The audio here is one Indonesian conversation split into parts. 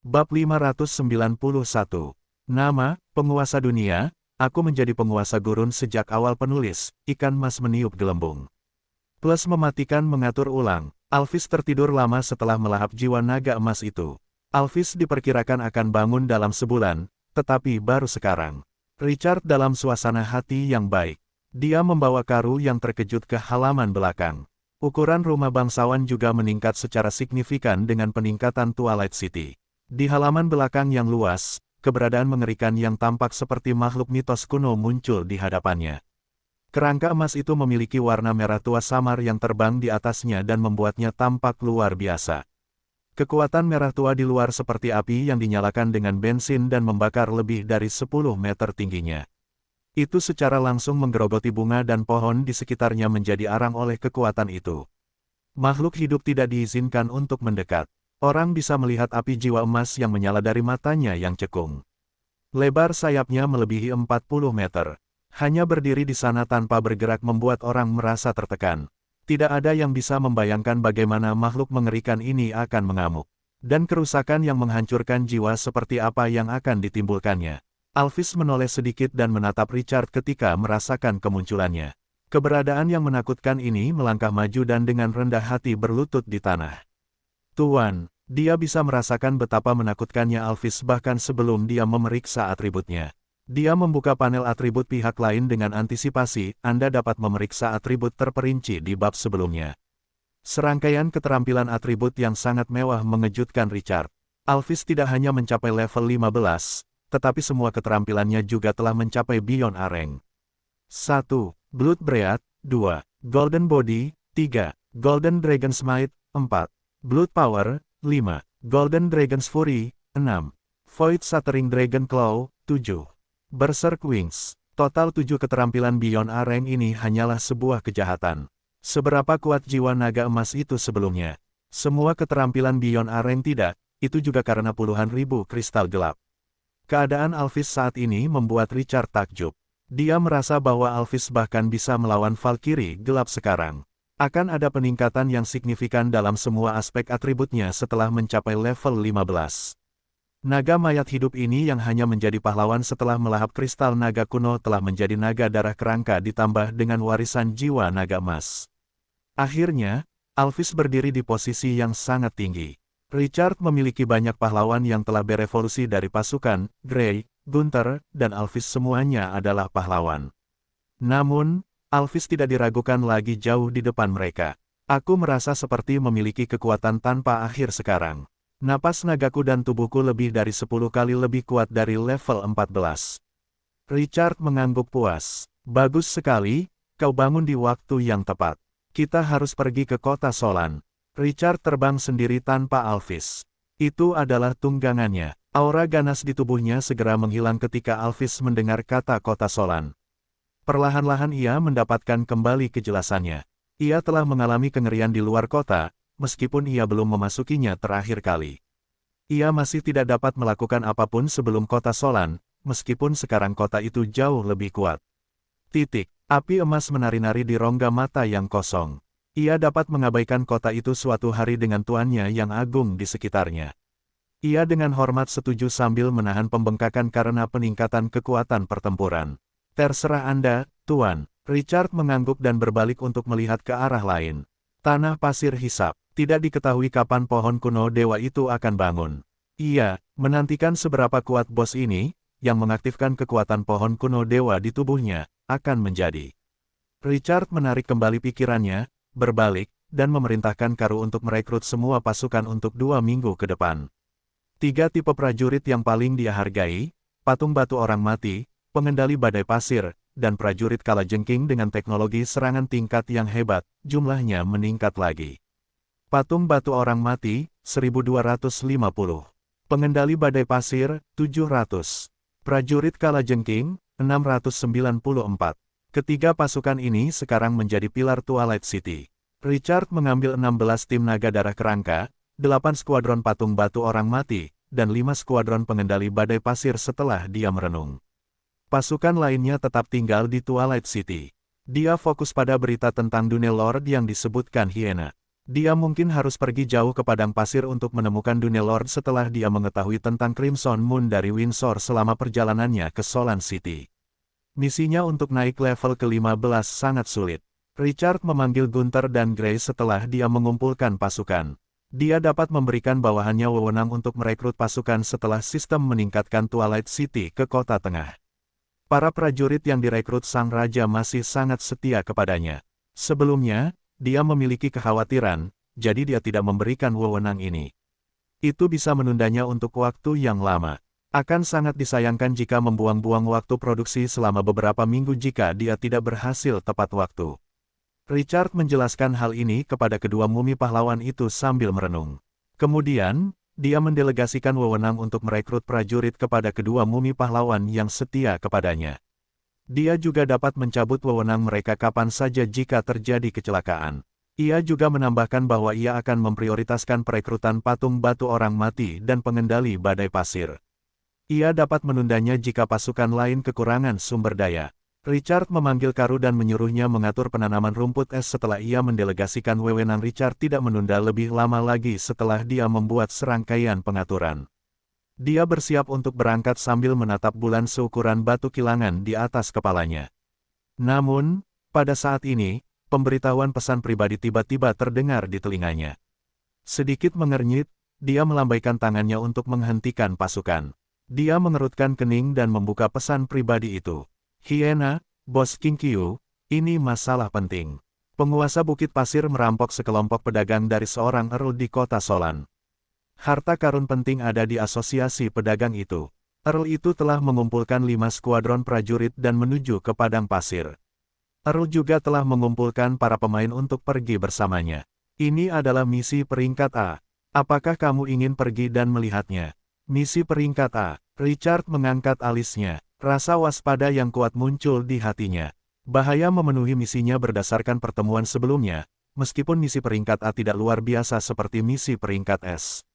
Bab 591. Nama, penguasa dunia, aku menjadi penguasa gurun sejak awal penulis, ikan mas meniup gelembung. Plus mematikan mengatur ulang, Alphys tertidur lama setelah melahap jiwa naga emas itu. Alphys diperkirakan akan bangun dalam sebulan, tetapi baru sekarang. Richard dalam suasana hati yang baik. Dia membawa Karu yang terkejut ke halaman belakang. Ukuran rumah bangsawan juga meningkat secara signifikan dengan peningkatan Twilight City. Di halaman belakang yang luas, keberadaan mengerikan yang tampak seperti makhluk mitos kuno muncul di hadapannya. Kerangka emas itu memiliki warna merah tua samar yang terbang di atasnya dan membuatnya tampak luar biasa. Kekuatan merah tua di luar seperti api yang dinyalakan dengan bensin dan membakar lebih dari 10 meter tingginya. Itu secara langsung menggerogoti bunga dan pohon di sekitarnya menjadi arang oleh kekuatan itu. Makhluk hidup tidak diizinkan untuk mendekat. Orang bisa melihat api jiwa emas yang menyala dari matanya yang cekung. Lebar sayapnya melebihi 40 meter. Hanya berdiri di sana tanpa bergerak membuat orang merasa tertekan. Tidak ada yang bisa membayangkan bagaimana makhluk mengerikan ini akan mengamuk. Dan kerusakan yang menghancurkan jiwa seperti apa yang akan ditimbulkannya. Alphys menoleh sedikit dan menatap Richard ketika merasakan kemunculannya. Keberadaan yang menakutkan ini melangkah maju dan dengan rendah hati berlutut di tanah. Tuan, dia bisa merasakan betapa menakutkannya Alphys bahkan sebelum dia memeriksa atributnya. Dia membuka panel atribut pihak lain dengan antisipasi, Anda dapat memeriksa atribut terperinci di bab sebelumnya. Serangkaian keterampilan atribut yang sangat mewah mengejutkan Richard. Alphys tidak hanya mencapai level 15, tetapi semua keterampilannya juga telah mencapai Beyond Areng. 1. Blood Breath, 2. Golden Body, 3. Golden Dragon's Might, 4. Blood Power, 5. Golden Dragon's Fury, 6. Void Shattering Dragon Claw, 7. Berserk Wings. Total 7 keterampilan Beyond Areng ini hanyalah sebuah kejahatan. Seberapa kuat jiwa naga emas itu sebelumnya? Semua keterampilan Beyond Areng tidak, itu juga karena puluhan ribu kristal gelap. Keadaan Alphys saat ini membuat Richard takjub. Dia merasa bahwa Alphys bahkan bisa melawan Valkyrie gelap sekarang. Akan ada peningkatan yang signifikan dalam semua aspek atributnya setelah mencapai level 15. Naga mayat hidup ini yang hanya menjadi pahlawan setelah melahap kristal naga kuno telah menjadi naga darah kerangka ditambah dengan warisan jiwa naga emas. Akhirnya, Alphys berdiri di posisi yang sangat tinggi. Richard memiliki banyak pahlawan yang telah berevolusi dari pasukan, Grey, Gunther, dan Alphys semuanya adalah pahlawan. Namun, Alphys tidak diragukan lagi jauh di depan mereka. Aku merasa seperti memiliki kekuatan tanpa akhir sekarang. Napas nagaku dan tubuhku lebih dari 10 kali lebih kuat dari level 14. Richard mengangguk puas. Bagus sekali, kau bangun di waktu yang tepat. Kita harus pergi ke kota Solan. Richard terbang sendiri tanpa Alphys. Itu adalah tunggangannya. Aura ganas di tubuhnya segera menghilang ketika Alphys mendengar kata kota Solan. Perlahan-lahan ia mendapatkan kembali kejelasannya. Ia telah mengalami kengerian di luar kota, meskipun ia belum memasukinya terakhir kali. Ia masih tidak dapat melakukan apapun sebelum kota Solan, meskipun sekarang kota itu jauh lebih kuat. Api emas menari-nari di rongga mata yang kosong. Ia dapat mengabaikan kota itu suatu hari dengan tuannya yang agung di sekitarnya. Ia dengan hormat setuju sambil menahan pembengkakan karena peningkatan kekuatan pertempuran. Terserah Anda, Tuan. Richard mengangguk dan berbalik untuk melihat ke arah lain. Tanah pasir hisap. Tidak diketahui kapan pohon kuno dewa itu akan bangun. Ia menantikan seberapa kuat bos ini, yang mengaktifkan kekuatan pohon kuno dewa di tubuhnya, akan menjadi. Richard menarik kembali pikirannya, berbalik, dan memerintahkan Karu untuk merekrut semua pasukan untuk 2 minggu ke depan. 3 tipe prajurit yang paling dia hargai, patung batu orang mati, pengendali badai pasir, dan prajurit kalajengking dengan teknologi serangan tingkat yang hebat, jumlahnya meningkat lagi. Patung batu orang mati, 1250. Pengendali badai pasir, 700. Prajurit kalajengking, 694. Ketiga pasukan ini sekarang menjadi pilar Twilight City. Richard mengambil 16 tim naga darah kerangka, 8 skuadron patung batu orang mati, dan 5 skuadron pengendali badai pasir setelah dia merenung. Pasukan lainnya tetap tinggal di Twilight City. Dia fokus pada berita tentang dunia Lord yang disebutkan Hyena. Dia mungkin harus pergi jauh ke padang pasir untuk menemukan dunia Lord setelah dia mengetahui tentang Crimson Moon dari Windsor selama perjalanannya ke Solan City. Misinya untuk naik level ke-15 sangat sulit. Richard memanggil Gunther dan Grace setelah dia mengumpulkan pasukan. Dia dapat memberikan bawahannya wewenang untuk merekrut pasukan setelah sistem meningkatkan Twilight City ke kota tengah. Para prajurit yang direkrut sang raja masih sangat setia kepadanya. Sebelumnya, dia memiliki kekhawatiran, jadi dia tidak memberikan wewenang ini. Itu bisa menundanya untuk waktu yang lama. Akan sangat disayangkan jika membuang-buang waktu produksi selama beberapa minggu jika dia tidak berhasil tepat waktu. Richard menjelaskan hal ini kepada kedua mumi pahlawan itu sambil merenung. Kemudian, dia mendelegasikan wewenang untuk merekrut prajurit kepada kedua mumi pahlawan yang setia kepadanya. Dia juga dapat mencabut wewenang mereka kapan saja jika terjadi kecelakaan. Ia juga menambahkan bahwa ia akan memprioritaskan perekrutan patung batu orang mati dan pengendali badai pasir. Ia dapat menundanya jika pasukan lain kekurangan sumber daya. Richard memanggil Karu dan menyuruhnya mengatur penanaman rumput es setelah ia mendelegasikan wewenang. Richard tidak menunda lebih lama lagi setelah dia membuat serangkaian pengaturan. Dia bersiap untuk berangkat sambil menatap bulan seukuran batu kilangan di atas kepalanya. Namun, pada saat ini, pemberitahuan pesan pribadi tiba-tiba terdengar di telinganya. Sedikit mengernyit, dia melambaikan tangannya untuk menghentikan pasukan. Dia mengerutkan kening dan membuka pesan pribadi itu. Hyena, Bos King Qiu, ini masalah penting. Penguasa Bukit Pasir merampok sekelompok pedagang dari seorang earl di kota Solan. Harta karun penting ada di asosiasi pedagang itu. Earl itu telah mengumpulkan 5 skuadron prajurit dan menuju ke padang pasir. Earl juga telah mengumpulkan para pemain untuk pergi bersamanya. Ini adalah misi peringkat A. Apakah kamu ingin pergi dan melihatnya? Misi peringkat A. Richard mengangkat alisnya. Rasa waspada yang kuat muncul di hatinya. Bahaya memenuhi misinya berdasarkan pertemuan sebelumnya, meskipun misi peringkat A tidak luar biasa seperti misi peringkat S.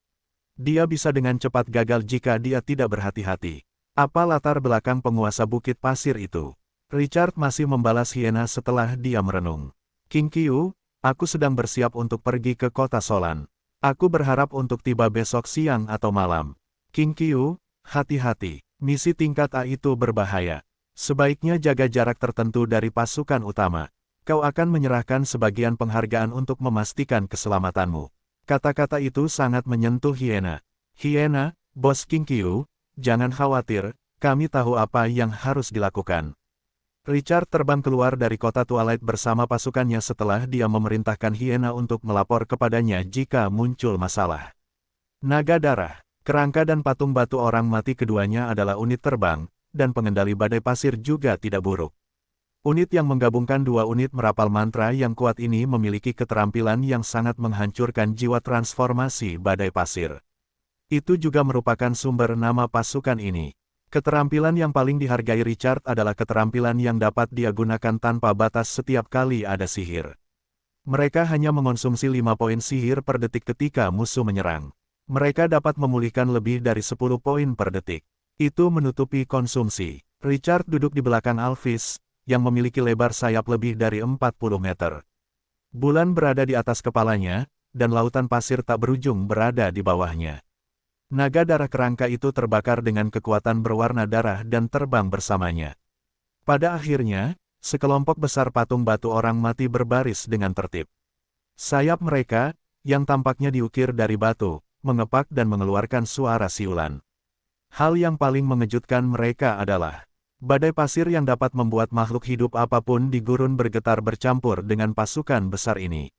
Dia bisa dengan cepat gagal jika dia tidak berhati-hati. Apa latar belakang penguasa Bukit Pasir itu? Richard masih membalas Hyena setelah dia merenung. King Qiu, aku sedang bersiap untuk pergi ke kota Solan. Aku berharap untuk tiba besok siang atau malam. King Qiu, hati-hati. Misi tingkat A itu berbahaya. Sebaiknya jaga jarak tertentu dari pasukan utama. Kau akan menyerahkan sebagian penghargaan untuk memastikan keselamatanmu. Kata-kata itu sangat menyentuh Hyena. Hyena, Bos King Qiu, jangan khawatir, kami tahu apa yang harus dilakukan. Richard terbang keluar dari kota Twilight bersama pasukannya setelah dia memerintahkan Hyena untuk melapor kepadanya jika muncul masalah. Naga darah, kerangka dan patung batu orang mati keduanya adalah unit terbang, dan pengendali badai pasir juga tidak buruk. Unit yang menggabungkan 2 unit merapal mantra yang kuat ini memiliki keterampilan yang sangat menghancurkan jiwa transformasi badai pasir. Itu juga merupakan sumber nama pasukan ini. Keterampilan yang paling dihargai Richard adalah keterampilan yang dapat dia gunakan tanpa batas setiap kali ada sihir. Mereka hanya mengonsumsi 5 poin sihir per detik ketika musuh menyerang. Mereka dapat memulihkan lebih dari 10 poin per detik. Itu menutupi konsumsi. Richard duduk di belakang Alphys, yang memiliki lebar sayap lebih dari 40 meter. Bulan berada di atas kepalanya, dan lautan pasir tak berujung berada di bawahnya. Naga darah kerangka itu terbakar dengan kekuatan berwarna darah dan terbang bersamanya. Pada akhirnya, sekelompok besar patung batu orang mati berbaris dengan tertib. Sayap mereka, yang tampaknya diukir dari batu, mengepak dan mengeluarkan suara siulan. Hal yang paling mengejutkan mereka adalah badai pasir yang dapat membuat makhluk hidup apapun di gurun bergetar bercampur dengan pasukan besar ini.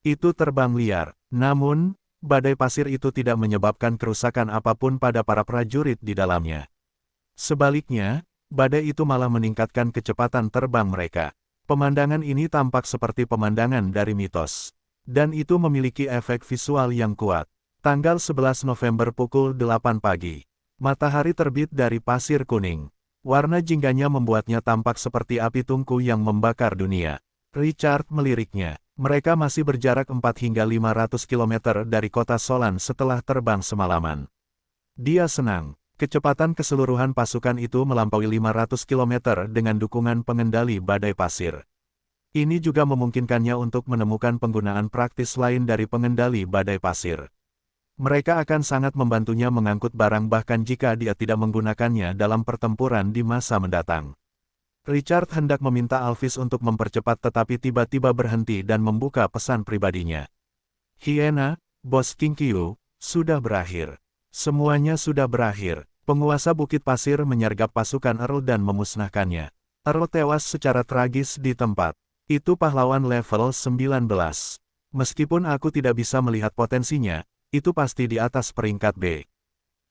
Itu terbang liar, namun, badai pasir itu tidak menyebabkan kerusakan apapun pada para prajurit di dalamnya. Sebaliknya, badai itu malah meningkatkan kecepatan terbang mereka. Pemandangan ini tampak seperti pemandangan dari mitos. Dan itu memiliki efek visual yang kuat. Tanggal 11 November pukul 8 pagi. Matahari terbit dari pasir kuning. Warna jingganya membuatnya tampak seperti api tungku yang membakar dunia. Richard meliriknya. Mereka masih berjarak 4 hingga 500 km dari kota Solan setelah terbang semalaman. Dia senang. Kecepatan keseluruhan pasukan itu melampaui 500 km dengan dukungan pengendali badai pasir. Ini juga memungkinkannya untuk menemukan penggunaan praktis lain dari pengendali badai pasir. Mereka akan sangat membantunya mengangkut barang bahkan jika dia tidak menggunakannya dalam pertempuran di masa mendatang. Richard hendak meminta Alphys untuk mempercepat tetapi tiba-tiba berhenti dan membuka pesan pribadinya. Hyena, Bos King Qiu, sudah berakhir. Semuanya sudah berakhir. Penguasa Bukit Pasir menyergap pasukan Earl dan memusnahkannya. Earl tewas secara tragis di tempat. Itu pahlawan level 19. Meskipun aku tidak bisa melihat potensinya, itu pasti di atas peringkat B.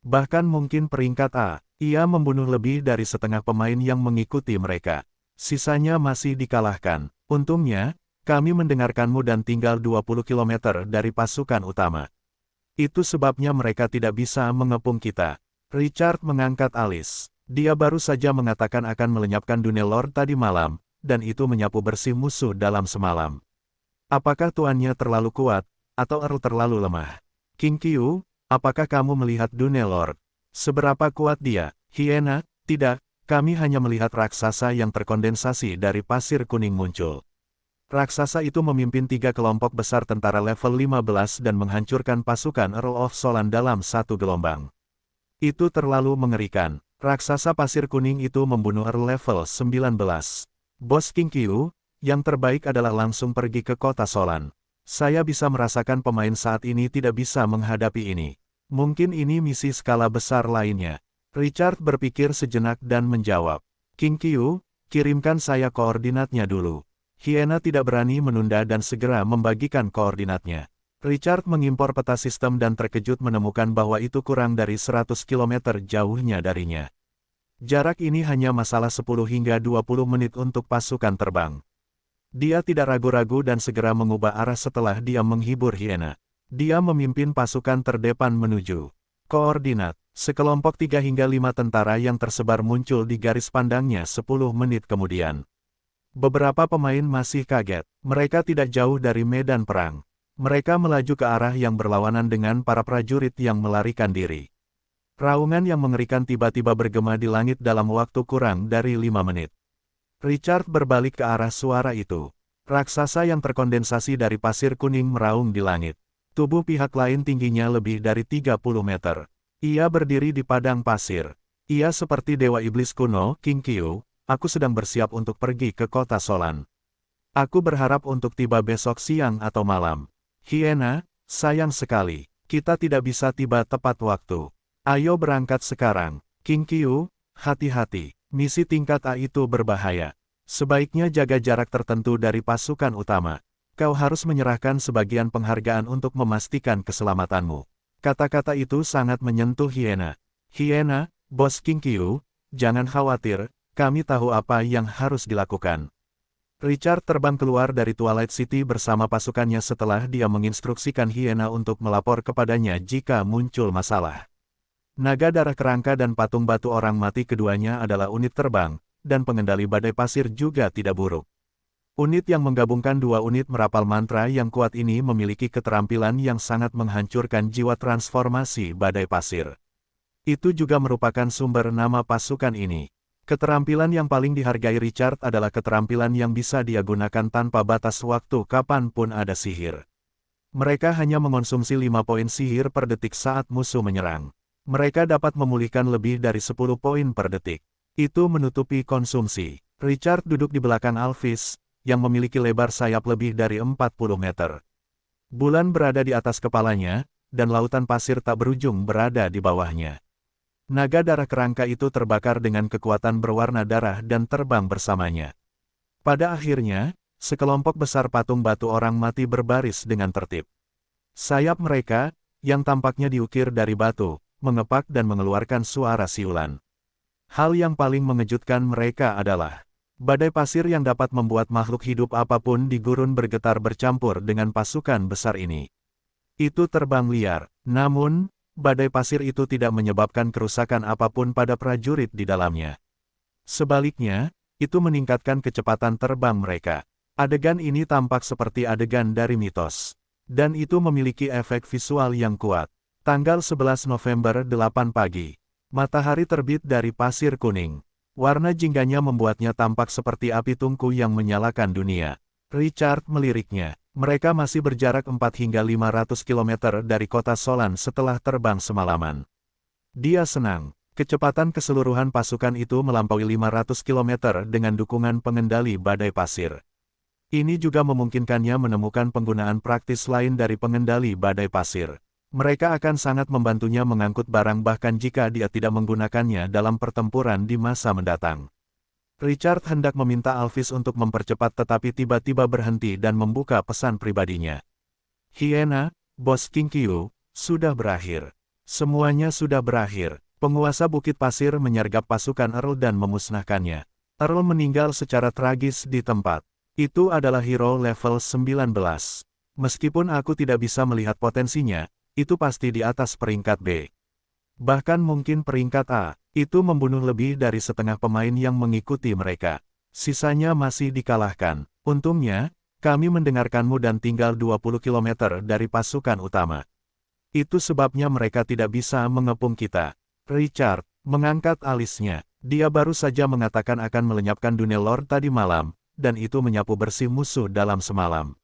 Bahkan mungkin peringkat A. Ia membunuh lebih dari setengah pemain yang mengikuti mereka. Sisanya masih dikalahkan. Untungnya, kami mendengarkanmu dan tinggal 20 km dari pasukan utama. Itu sebabnya mereka tidak bisa mengepung kita. Richard mengangkat alis. Dia baru saja mengatakan akan melenyapkan Dunelord tadi malam, dan itu menyapu bersih musuh dalam semalam. Apakah tuannya terlalu kuat, atau Earl terlalu lemah? King Qiu, apakah kamu melihat Dunelord? Seberapa kuat dia? Hyena, tidak, kami hanya melihat raksasa yang terkondensasi dari pasir kuning muncul. Raksasa itu memimpin 3 kelompok besar tentara level 15 dan menghancurkan pasukan Earl of Solan dalam satu gelombang. Itu terlalu mengerikan. Raksasa pasir kuning itu membunuh Earl level 19. Bos King Qiu, yang terbaik adalah langsung pergi ke kota Solan. Saya bisa merasakan pemain saat ini tidak bisa menghadapi ini. Mungkin ini misi skala besar lainnya. Richard berpikir sejenak dan menjawab. King Qiu, kirimkan saya koordinatnya dulu. Hyena tidak berani menunda dan segera membagikan koordinatnya. Richard mengimpor peta sistem dan terkejut menemukan bahwa itu kurang dari 100 km jauhnya darinya. Jarak ini hanya masalah 10 hingga 20 menit untuk pasukan terbang. Dia tidak ragu-ragu dan segera mengubah arah setelah dia menghibur Hyena. Dia memimpin pasukan terdepan menuju koordinat. Sekelompok 3 hingga 5 tentara yang tersebar muncul di garis pandangnya 10 menit kemudian. Beberapa pemain masih kaget. Mereka tidak jauh dari medan perang. Mereka melaju ke arah yang berlawanan dengan para prajurit yang melarikan diri. Raungan yang mengerikan tiba-tiba bergema di langit dalam waktu kurang dari 5 menit. Richard berbalik ke arah suara itu. Raksasa yang terkondensasi dari pasir kuning meraung di langit. Tubuh pihak lain tingginya lebih dari 30 meter. Ia berdiri di padang pasir. Ia seperti dewa iblis kuno, King Qiu. Aku sedang bersiap untuk pergi ke kota Solan. Aku berharap untuk tiba besok siang atau malam. Hyena, sayang sekali. Kita tidak bisa tiba tepat waktu. Ayo berangkat sekarang. King Qiu, hati-hati. Misi tingkat A itu berbahaya. Sebaiknya jaga jarak tertentu dari pasukan utama. Kau harus menyerahkan sebagian penghargaan untuk memastikan keselamatanmu. Kata-kata itu sangat menyentuh Hyena. Hyena, Bos King Qiu, jangan khawatir, kami tahu apa yang harus dilakukan. Richard terbang keluar dari Twilight City bersama pasukannya setelah dia menginstruksikan Hyena untuk melapor kepadanya jika muncul masalah. Naga darah kerangka dan patung batu orang mati keduanya adalah unit terbang, dan pengendali badai pasir juga tidak buruk. Unit yang menggabungkan 2 unit merapal mantra yang kuat ini memiliki keterampilan yang sangat menghancurkan jiwa transformasi badai pasir. Itu juga merupakan sumber nama pasukan ini. Keterampilan yang paling dihargai Richard adalah keterampilan yang bisa dia gunakan tanpa batas waktu kapanpun ada sihir. Mereka hanya mengonsumsi 5 poin sihir per detik saat musuh menyerang. Mereka dapat memulihkan lebih dari 10 poin per detik. Itu menutupi konsumsi. Richard duduk di belakang Alphys, yang memiliki lebar sayap lebih dari 40 meter. Bulan berada di atas kepalanya, dan lautan pasir tak berujung berada di bawahnya. Naga darah kerangka itu terbakar dengan kekuatan berwarna darah dan terbang bersamanya. Pada akhirnya, sekelompok besar patung batu orang mati berbaris dengan tertib. Sayap mereka, yang tampaknya diukir dari batu, mengepak dan mengeluarkan suara siulan. Hal yang paling mengejutkan mereka adalah badai pasir yang dapat membuat makhluk hidup apapun di gurun bergetar bercampur dengan pasukan besar ini. Itu terbang liar, namun, badai pasir itu tidak menyebabkan kerusakan apapun pada prajurit di dalamnya. Sebaliknya, itu meningkatkan kecepatan terbang mereka. Adegan ini tampak seperti adegan dari mitos. Dan itu memiliki efek visual yang kuat. Tanggal 11 November 8 pagi. Matahari terbit dari pasir kuning. Warna jingganya membuatnya tampak seperti api tungku yang menyalakan dunia. Richard meliriknya. Mereka masih berjarak 4 hingga 500 km dari kota Solan setelah terbang semalaman. Dia senang. Kecepatan keseluruhan pasukan itu melampaui 500 km dengan dukungan pengendali badai pasir. Ini juga memungkinkannya menemukan penggunaan praktis lain dari pengendali badai pasir. Mereka akan sangat membantunya mengangkut barang bahkan jika dia tidak menggunakannya dalam pertempuran di masa mendatang. Richard hendak meminta Alphys untuk mempercepat tetapi tiba-tiba berhenti dan membuka pesan pribadinya. Hyena, Bos Kinkyu, sudah berakhir. Semuanya sudah berakhir. Penguasa Bukit Pasir menyergap pasukan Earl dan memusnahkannya. Earl meninggal secara tragis di tempat. Itu adalah hero level 19. Meskipun aku tidak bisa melihat potensinya, itu pasti di atas peringkat B. Bahkan mungkin peringkat A. Itu membunuh lebih dari setengah pemain yang mengikuti mereka. Sisanya masih dikalahkan. Untungnya, kami mendengarkanmu dan tinggal 20 km dari pasukan utama. Itu sebabnya mereka tidak bisa mengepung kita. Richard mengangkat alisnya. Dia baru saja mengatakan akan melenyapkan Dunelord tadi malam, dan itu menyapu bersih musuh dalam semalam.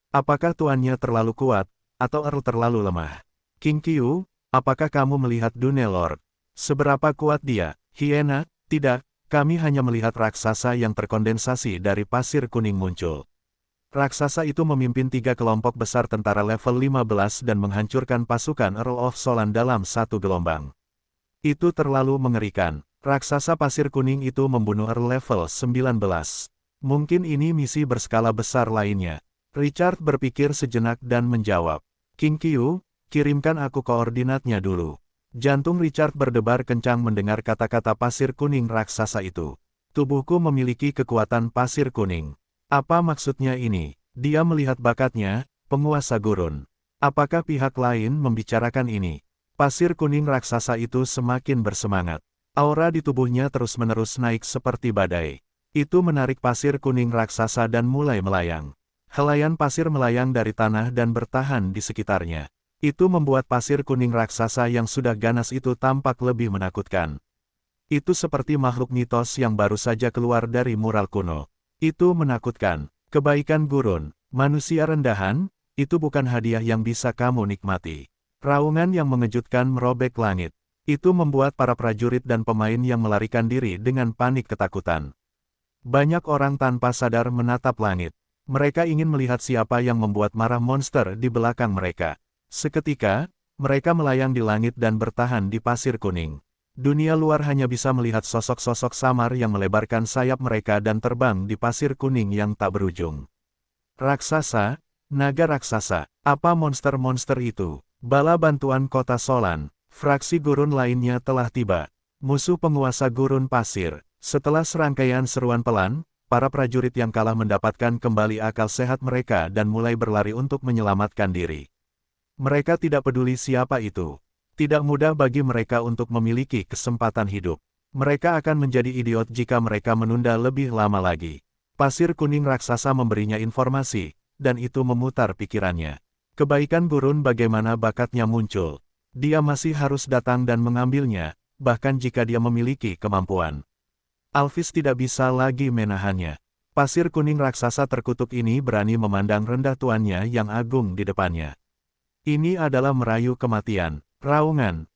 Apakah tuannya terlalu kuat, atau Earl terlalu lemah? Kinkyu, apakah kamu melihat Dunelord? Seberapa kuat dia? Hyena, tidak, kami hanya melihat raksasa yang terkondensasi dari pasir kuning muncul. Raksasa itu memimpin 3 kelompok besar tentara level 15 dan menghancurkan pasukan Earl of Solan dalam satu gelombang. Itu terlalu mengerikan. Raksasa pasir kuning itu membunuh Earl level 19. Mungkin ini misi berskala besar lainnya. Richard berpikir sejenak dan menjawab. Kinkyu, kirimkan aku koordinatnya dulu. Jantung Richard berdebar kencang mendengar kata-kata pasir kuning raksasa itu. Tubuhku memiliki kekuatan pasir kuning. Apa maksudnya ini? Dia melihat bakatnya, penguasa gurun. Apakah pihak lain membicarakan ini? Pasir kuning raksasa itu semakin bersemangat. Aura di tubuhnya terus-menerus naik seperti badai. Itu menarik pasir kuning raksasa dan mulai melayang. Helaian pasir melayang dari tanah dan bertahan di sekitarnya. Itu membuat pasir kuning raksasa yang sudah ganas itu tampak lebih menakutkan. Itu seperti makhluk mitos yang baru saja keluar dari mural kuno. Itu menakutkan. Kebaikan gurun, manusia rendahan, itu bukan hadiah yang bisa kamu nikmati. Raungan yang mengejutkan merobek langit. Itu membuat para prajurit dan pemain yang melarikan diri dengan panik ketakutan. Banyak orang tanpa sadar menatap langit. Mereka ingin melihat siapa yang membuat marah monster di belakang mereka. Seketika, mereka melayang di langit dan bertahan di pasir kuning. Dunia luar hanya bisa melihat sosok-sosok samar yang melebarkan sayap mereka dan terbang di pasir kuning yang tak berujung. Raksasa, naga raksasa, apa monster-monster itu? Bala bantuan kota Solan, fraksi gurun lainnya telah tiba. Musuh penguasa gurun pasir. Setelah serangkaian seruan pelan, para prajurit yang kalah mendapatkan kembali akal sehat mereka dan mulai berlari untuk menyelamatkan diri. Mereka tidak peduli siapa itu. Tidak mudah bagi mereka untuk memiliki kesempatan hidup. Mereka akan menjadi idiot jika mereka menunda lebih lama lagi. Pasir kuning raksasa memberinya informasi, dan itu memutar pikirannya. Kebaikan gurun bagaimana bakatnya muncul. Dia masih harus datang dan mengambilnya, bahkan jika dia memiliki kemampuan. Alphys tidak bisa lagi menahannya. Pasir kuning raksasa terkutuk ini berani memandang rendah tuannya yang agung di depannya. Ini adalah merayu kematian. Raungan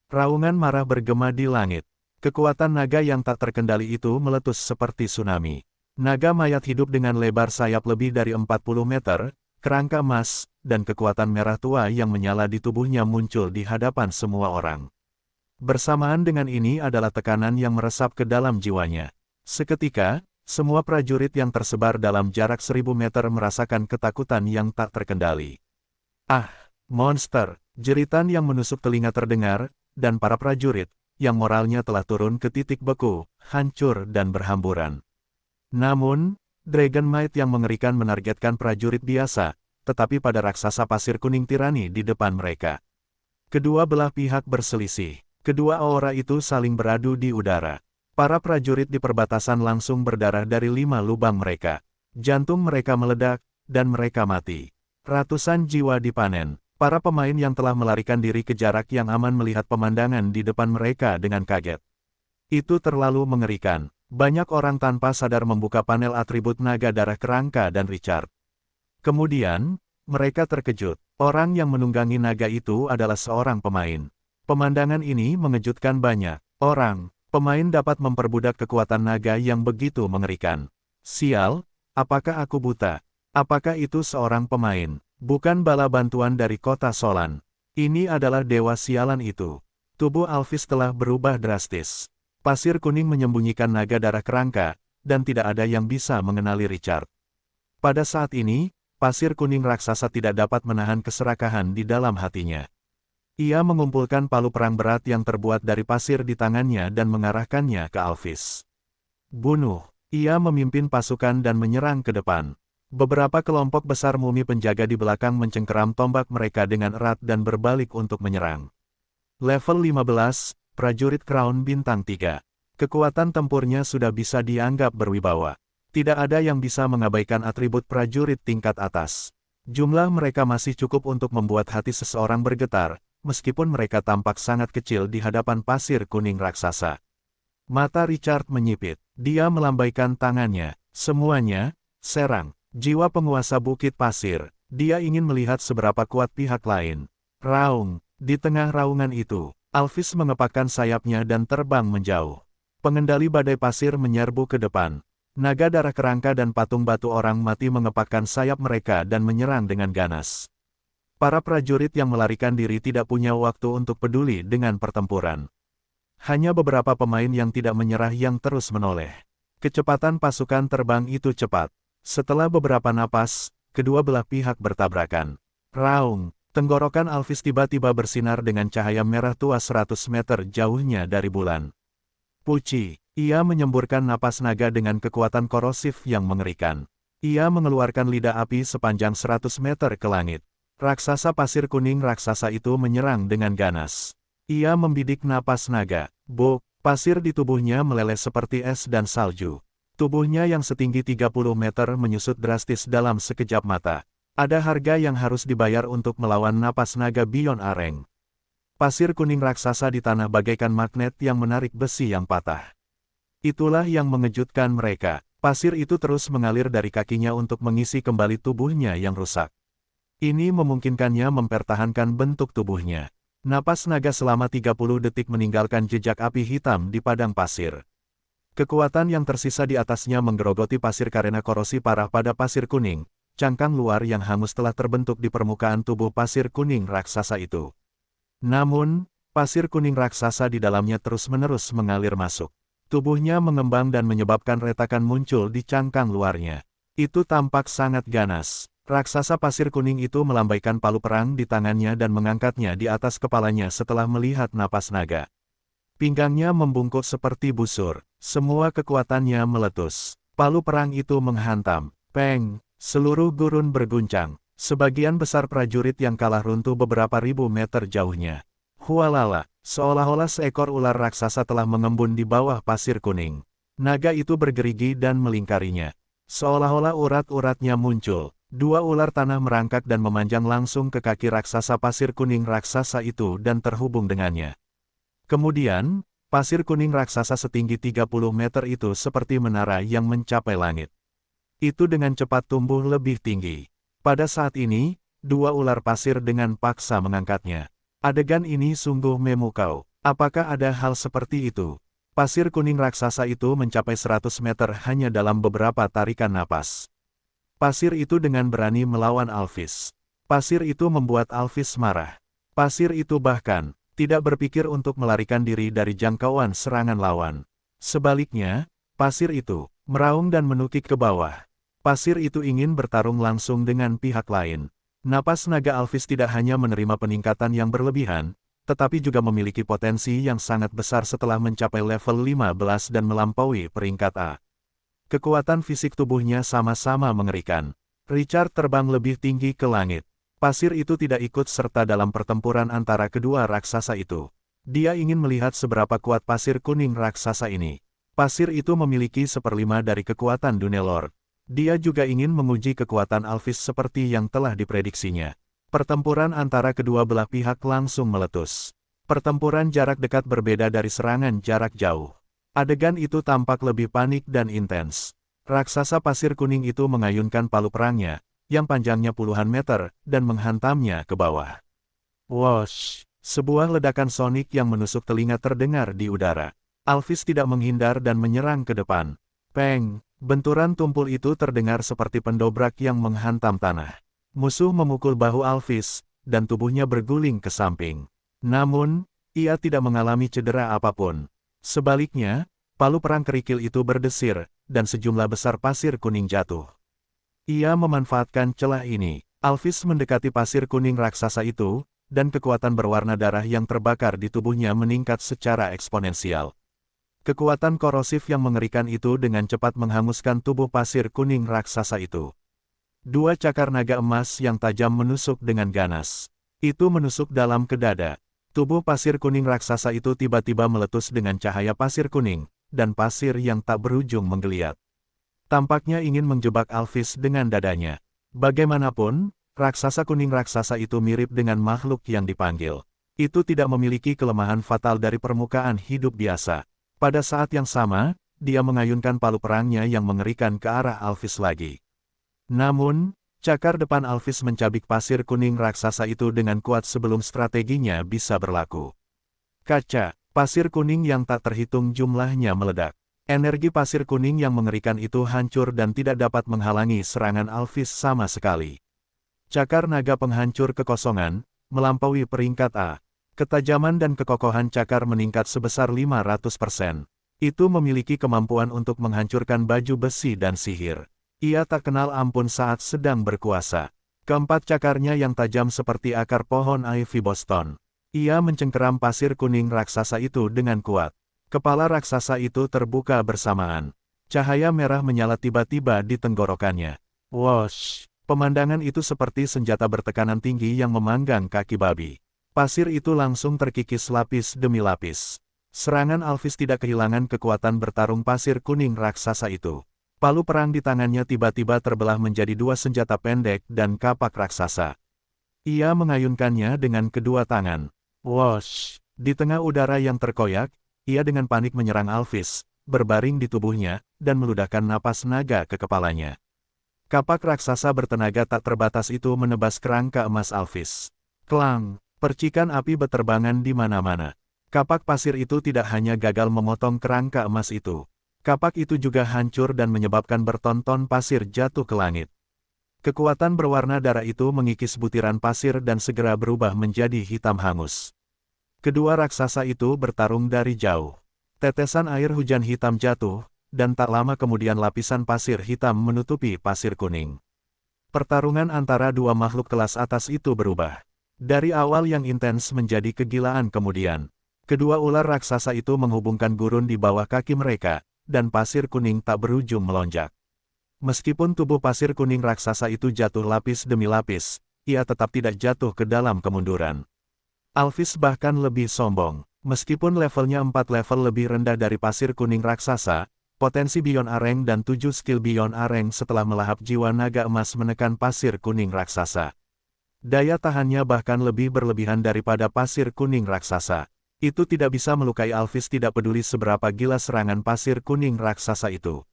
marah bergema di langit. Kekuatan naga yang tak terkendali itu meletus seperti tsunami. Naga mayat hidup dengan lebar sayap lebih dari 40 meter, kerangka emas, dan kekuatan merah tua yang menyala di tubuhnya muncul di hadapan semua orang. Bersamaan dengan ini adalah tekanan yang meresap ke dalam jiwanya. Seketika, semua prajurit yang tersebar dalam jarak 1000 meter merasakan ketakutan yang tak terkendali. Ah, monster! Jeritan yang menusuk telinga terdengar, dan para prajurit, yang moralnya telah turun ke titik beku, hancur dan berhamburan. Namun, Dragon Might yang mengerikan menargetkan prajurit biasa, tetapi pada raksasa pasir kuning tirani di depan mereka. Kedua belah pihak berselisih. Kedua aura itu saling beradu di udara. Para prajurit di perbatasan langsung berdarah dari 5 lubang mereka. Jantung mereka meledak, dan mereka mati. Ratusan jiwa dipanen. Para pemain yang telah melarikan diri ke jarak yang aman melihat pemandangan di depan mereka dengan kaget. Itu terlalu mengerikan. Banyak orang tanpa sadar membuka panel atribut naga darah kerangka dan Richard. Kemudian, mereka terkejut. Orang yang menunggangi naga itu adalah seorang pemain. Pemandangan ini mengejutkan banyak orang. Pemain dapat memperbudak kekuatan naga yang begitu mengerikan. Sial, apakah aku buta? Apakah itu seorang pemain? Bukan bala bantuan dari kota Solan. Ini adalah dewa sialan itu. Tubuh Alphys telah berubah drastis. Pasir kuning menyembunyikan naga darah kerangka, dan tidak ada yang bisa mengenali Richard. Pada saat ini, pasir kuning raksasa tidak dapat menahan keserakahan di dalam hatinya. Ia mengumpulkan palu perang berat yang terbuat dari pasir di tangannya dan mengarahkannya ke Alphys. Bunuh! Ia memimpin pasukan dan menyerang ke depan. Beberapa kelompok besar mumi penjaga di belakang mencengkeram tombak mereka dengan erat dan berbalik untuk menyerang. Level 15, prajurit Crown Bintang 3. Kekuatan tempurnya sudah bisa dianggap berwibawa. Tidak ada yang bisa mengabaikan atribut prajurit tingkat atas. Jumlah mereka masih cukup untuk membuat hati seseorang bergetar, meskipun mereka tampak sangat kecil di hadapan pasir kuning raksasa. Mata Richard menyipit. Dia melambaikan tangannya. Semuanya, serang. Jiwa penguasa Bukit Pasir. Dia ingin melihat seberapa kuat pihak lain. Raung. Di tengah raungan itu, Alphys mengepakkan sayapnya dan terbang menjauh. Pengendali badai pasir menyerbu ke depan. Naga darah kerangka dan patung batu orang mati mengepakkan sayap mereka dan menyerang dengan ganas. Para prajurit yang melarikan diri tidak punya waktu untuk peduli dengan pertempuran. Hanya beberapa pemain yang tidak menyerah yang terus menoleh. Kecepatan pasukan terbang itu cepat. Setelah beberapa napas, kedua belah pihak bertabrakan. Raung, tenggorokan Alphys tiba-tiba bersinar dengan cahaya merah tua 100 meter jauhnya dari bulan. Puci, ia menyemburkan napas naga dengan kekuatan korosif yang mengerikan. Ia mengeluarkan lidah api sepanjang 100 meter ke langit. Raksasa pasir kuning raksasa itu menyerang dengan ganas. Ia membidik napas naga. Bok, pasir di tubuhnya meleleh seperti es dan salju. Tubuhnya yang setinggi 30 meter menyusut drastis dalam sekejap mata. Ada harga yang harus dibayar untuk melawan napas naga Beyond Areng. Pasir kuning raksasa di tanah bagaikan magnet yang menarik besi yang patah. Itulah yang mengejutkan mereka. Pasir itu terus mengalir dari kakinya untuk mengisi kembali tubuhnya yang rusak. Ini memungkinkannya mempertahankan bentuk tubuhnya. Napas naga selama 30 detik meninggalkan jejak api hitam di padang pasir. Kekuatan yang tersisa di atasnya menggerogoti pasir karena korosi parah pada pasir kuning. Cangkang luar yang hangus telah terbentuk di permukaan tubuh pasir kuning raksasa itu. Namun, pasir kuning raksasa di dalamnya terus-menerus mengalir masuk. Tubuhnya mengembang dan menyebabkan retakan muncul di cangkang luarnya. Itu tampak sangat ganas. Raksasa pasir kuning itu melambaikan palu perang di tangannya dan mengangkatnya di atas kepalanya setelah melihat napas naga. Pinggangnya membungkuk seperti busur. Semua kekuatannya meletus. Palu perang itu menghantam. Peng! Seluruh gurun berguncang. Sebagian besar prajurit yang kalah runtuh beberapa ribu meter jauhnya. Hualala! Seolah-olah seekor ular raksasa telah mengembun di bawah pasir kuning. Naga itu bergerigi dan melingkarinya. Seolah-olah urat-uratnya muncul. Dua ular tanah merangkak dan memanjang langsung ke kaki raksasa pasir kuning raksasa itu dan terhubung dengannya. Kemudian, pasir kuning raksasa setinggi 30 meter itu seperti menara yang mencapai langit. Itu dengan cepat tumbuh lebih tinggi. Pada saat ini, dua ular pasir dengan paksa mengangkatnya. Adegan ini sungguh memukau. Apakah ada hal seperti itu? Pasir kuning raksasa itu mencapai 100 meter hanya dalam beberapa tarikan napas. Pasir itu dengan berani melawan Alphys. Pasir itu membuat Alphys marah. Pasir itu bahkan tidak berpikir untuk melarikan diri dari jangkauan serangan lawan. Sebaliknya, pasir itu meraung dan menukik ke bawah. Pasir itu ingin bertarung langsung dengan pihak lain. Napas naga Alphys tidak hanya menerima peningkatan yang berlebihan, tetapi juga memiliki potensi yang sangat besar setelah mencapai level 15 dan melampaui peringkat A. Kekuatan fisik tubuhnya sama-sama mengerikan. Richard terbang lebih tinggi ke langit. Pasir itu tidak ikut serta dalam pertempuran antara kedua raksasa itu. Dia ingin melihat seberapa kuat pasir kuning raksasa ini. Pasir itu memiliki 1/5 dari kekuatan Dunelord. Dia juga ingin menguji kekuatan Alphys seperti yang telah diprediksinya. Pertempuran antara kedua belah pihak langsung meletus. Pertempuran jarak dekat berbeda dari serangan jarak jauh. Adegan itu tampak lebih panik dan intens. Raksasa pasir kuning itu mengayunkan palu perangnya. yang panjangnya puluhan meter, dan menghantamnya ke bawah. Wosh! Sebuah ledakan sonik yang menusuk telinga terdengar di udara. Alphys tidak menghindar dan menyerang ke depan. Peng! Benturan tumpul itu terdengar seperti pendobrak yang menghantam tanah. Musuh memukul bahu Alphys, dan tubuhnya berguling ke samping. Namun, ia tidak mengalami cedera apapun. Sebaliknya, palu perang kerikil itu berdesir, dan sejumlah besar pasir kuning jatuh. Ia memanfaatkan celah ini. Alphys mendekati pasir kuning raksasa itu, dan kekuatan berwarna darah yang terbakar di tubuhnya meningkat secara eksponensial. Kekuatan korosif yang mengerikan itu dengan cepat menghanguskan tubuh pasir kuning raksasa itu. Dua cakar naga emas yang tajam menusuk dengan ganas. Itu menusuk dalam ke dada. Tubuh pasir kuning raksasa itu tiba-tiba meletus dengan cahaya pasir kuning, dan pasir yang tak berujung menggeliat. Tampaknya ingin menjebak Alphys dengan dadanya. Bagaimanapun, raksasa kuning raksasa itu mirip dengan makhluk yang dipanggil. Itu tidak memiliki kelemahan fatal dari permukaan hidup biasa. Pada saat yang sama, dia mengayunkan palu perangnya yang mengerikan ke arah Alphys lagi. Namun, cakar depan Alphys mencabik pasir kuning raksasa itu dengan kuat sebelum strateginya bisa berlaku. Kaca, pasir kuning yang tak terhitung jumlahnya meledak. Energi pasir kuning yang mengerikan itu hancur dan tidak dapat menghalangi serangan Alphys sama sekali. Cakar naga penghancur kekosongan, melampaui peringkat A. Ketajaman dan kekokohan cakar meningkat sebesar 500%. Itu memiliki kemampuan untuk menghancurkan baju besi dan sihir. Ia tak kenal ampun saat sedang berkuasa. Keempat cakarnya yang tajam seperti akar pohon Ivy Boston. Ia mencengkeram pasir kuning raksasa itu dengan kuat. Kepala raksasa itu terbuka bersamaan. Cahaya merah menyala tiba-tiba di tenggorokannya. Wosh! Pemandangan itu seperti senjata bertekanan tinggi yang memanggang kaki babi. Pasir itu langsung terkikis lapis demi lapis. Serangan Alphys tidak kehilangan kekuatan bertarung pasir kuning raksasa itu. Palu perang di tangannya tiba-tiba terbelah menjadi dua senjata pendek dan kapak raksasa. Ia mengayunkannya dengan kedua tangan. Wosh! Di tengah udara yang terkoyak, ia dengan panik menyerang Alphys, berbaring di tubuhnya, dan meludahkan napas naga ke kepalanya. Kapak raksasa bertenaga tak terbatas itu menebas kerangka emas Alphys. Klang! Percikan api beterbangan di mana-mana. Kapak pasir itu tidak hanya gagal memotong kerangka emas itu. Kapak itu juga hancur dan menyebabkan bertonton pasir jatuh ke langit. Kekuatan berwarna darah itu mengikis butiran pasir dan segera berubah menjadi hitam hangus. Kedua raksasa itu bertarung dari jauh. Tetesan air hujan hitam jatuh, dan tak lama kemudian lapisan pasir hitam menutupi pasir kuning. Pertarungan antara dua makhluk kelas atas itu berubah. Dari awal yang intens menjadi kegilaan kemudian. Kedua ular raksasa itu menghubungkan gurun di bawah kaki mereka, dan pasir kuning tak berujung melonjak. Meskipun tubuh pasir kuning raksasa itu jatuh lapis demi lapis, ia tetap tidak jatuh ke dalam kemunduran. Alphys bahkan lebih sombong. Meskipun levelnya 4 level lebih rendah dari pasir kuning raksasa, potensi Beyond Areng dan 7 skill Beyond Areng setelah melahap jiwa naga emas menekan pasir kuning raksasa. Daya tahannya bahkan lebih berlebihan daripada pasir kuning raksasa. Itu tidak bisa melukai Alphys tidak peduli seberapa gila serangan pasir kuning raksasa itu.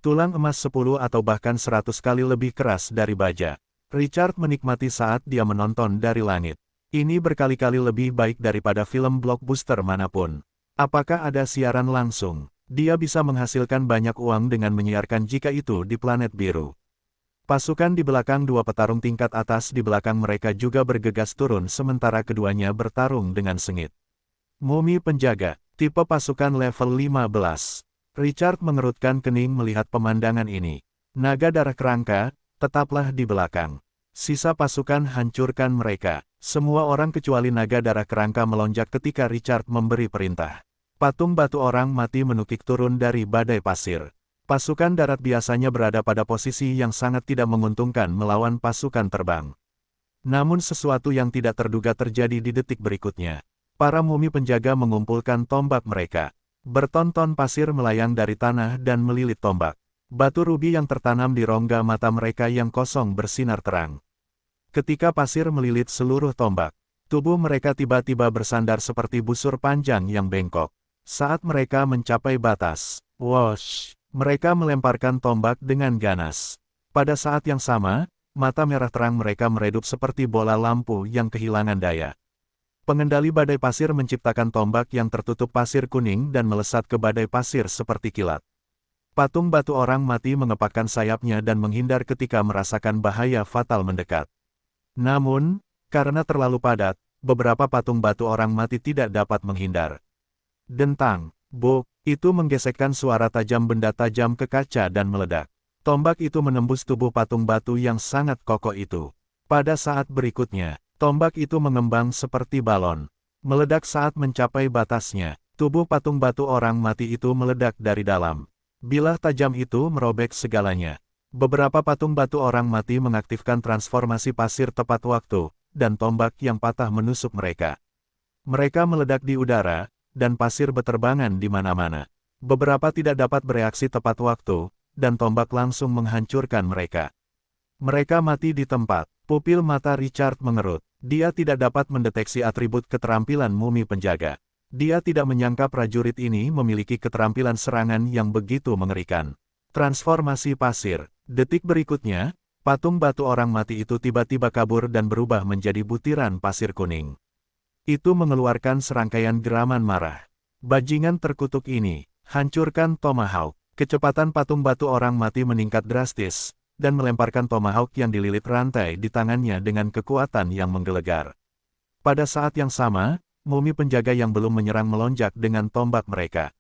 Tulang emas 10 atau bahkan 100 kali lebih keras dari baja. Richard menikmati saat dia menonton dari langit. Ini berkali-kali lebih baik daripada film blockbuster manapun. Apakah ada siaran langsung? Dia bisa menghasilkan banyak uang dengan menyiarkan jika itu di planet biru. Pasukan di belakang dua petarung tingkat atas di belakang mereka juga bergegas turun sementara keduanya bertarung dengan sengit. Mumi penjaga, tipe pasukan level 15. Richard mengerutkan kening melihat pemandangan ini. Naga darah kerangka, tetaplah di belakang. Sisa pasukan hancurkan mereka. Semua orang kecuali naga darah kerangka melonjak ketika Richard memberi perintah. Patung batu orang mati menukik turun dari badai pasir. Pasukan darat biasanya berada pada posisi yang sangat tidak menguntungkan melawan pasukan terbang. Namun sesuatu yang tidak terduga terjadi di detik berikutnya. Para mumi penjaga mengumpulkan tombak mereka. Bertonton pasir melayang dari tanah dan melilit tombak. Batu rubi yang tertanam di rongga mata mereka yang kosong bersinar terang. Ketika pasir melilit seluruh tombak, tubuh mereka tiba-tiba bersandar seperti busur panjang yang bengkok. Saat mereka mencapai batas, whoosh, mereka melemparkan tombak dengan ganas. Pada saat yang sama, mata merah terang mereka meredup seperti bola lampu yang kehilangan daya. Pengendali badai pasir menciptakan tombak yang tertutup pasir kuning dan melesat ke badai pasir seperti kilat. Patung batu orang mati mengepakkan sayapnya dan menghindar ketika merasakan bahaya fatal mendekat. Namun, karena terlalu padat, beberapa patung batu orang mati tidak dapat menghindar. Dentang, bok, itu menggesekkan suara tajam benda tajam ke kaca dan meledak. Tombak itu menembus tubuh patung batu yang sangat kokoh itu. Pada saat berikutnya, tombak itu mengembang seperti balon. Meledak saat mencapai batasnya, tubuh patung batu orang mati itu meledak dari dalam. Bilah tajam itu merobek segalanya. Beberapa patung batu orang mati mengaktifkan transformasi pasir tepat waktu, dan tombak yang patah menusuk mereka. Mereka meledak di udara, dan pasir beterbangan di mana-mana. Beberapa tidak dapat bereaksi tepat waktu, dan tombak langsung menghancurkan mereka. Mereka mati di tempat. Pupil mata Richard mengerut. Dia tidak dapat mendeteksi atribut keterampilan mumi penjaga. Dia tidak menyangka prajurit ini memiliki keterampilan serangan yang begitu mengerikan. Transformasi pasir. Detik berikutnya, patung batu orang mati itu tiba-tiba kabur dan berubah menjadi butiran pasir kuning. Itu mengeluarkan serangkaian geraman marah. Bajingan terkutuk ini, hancurkan Tomahawk. Kecepatan patung batu orang mati meningkat drastis, dan melemparkan Tomahawk yang dililit rantai di tangannya dengan kekuatan yang menggelegar. Pada saat yang sama, mumi penjaga yang belum menyerang melonjak dengan tombak mereka.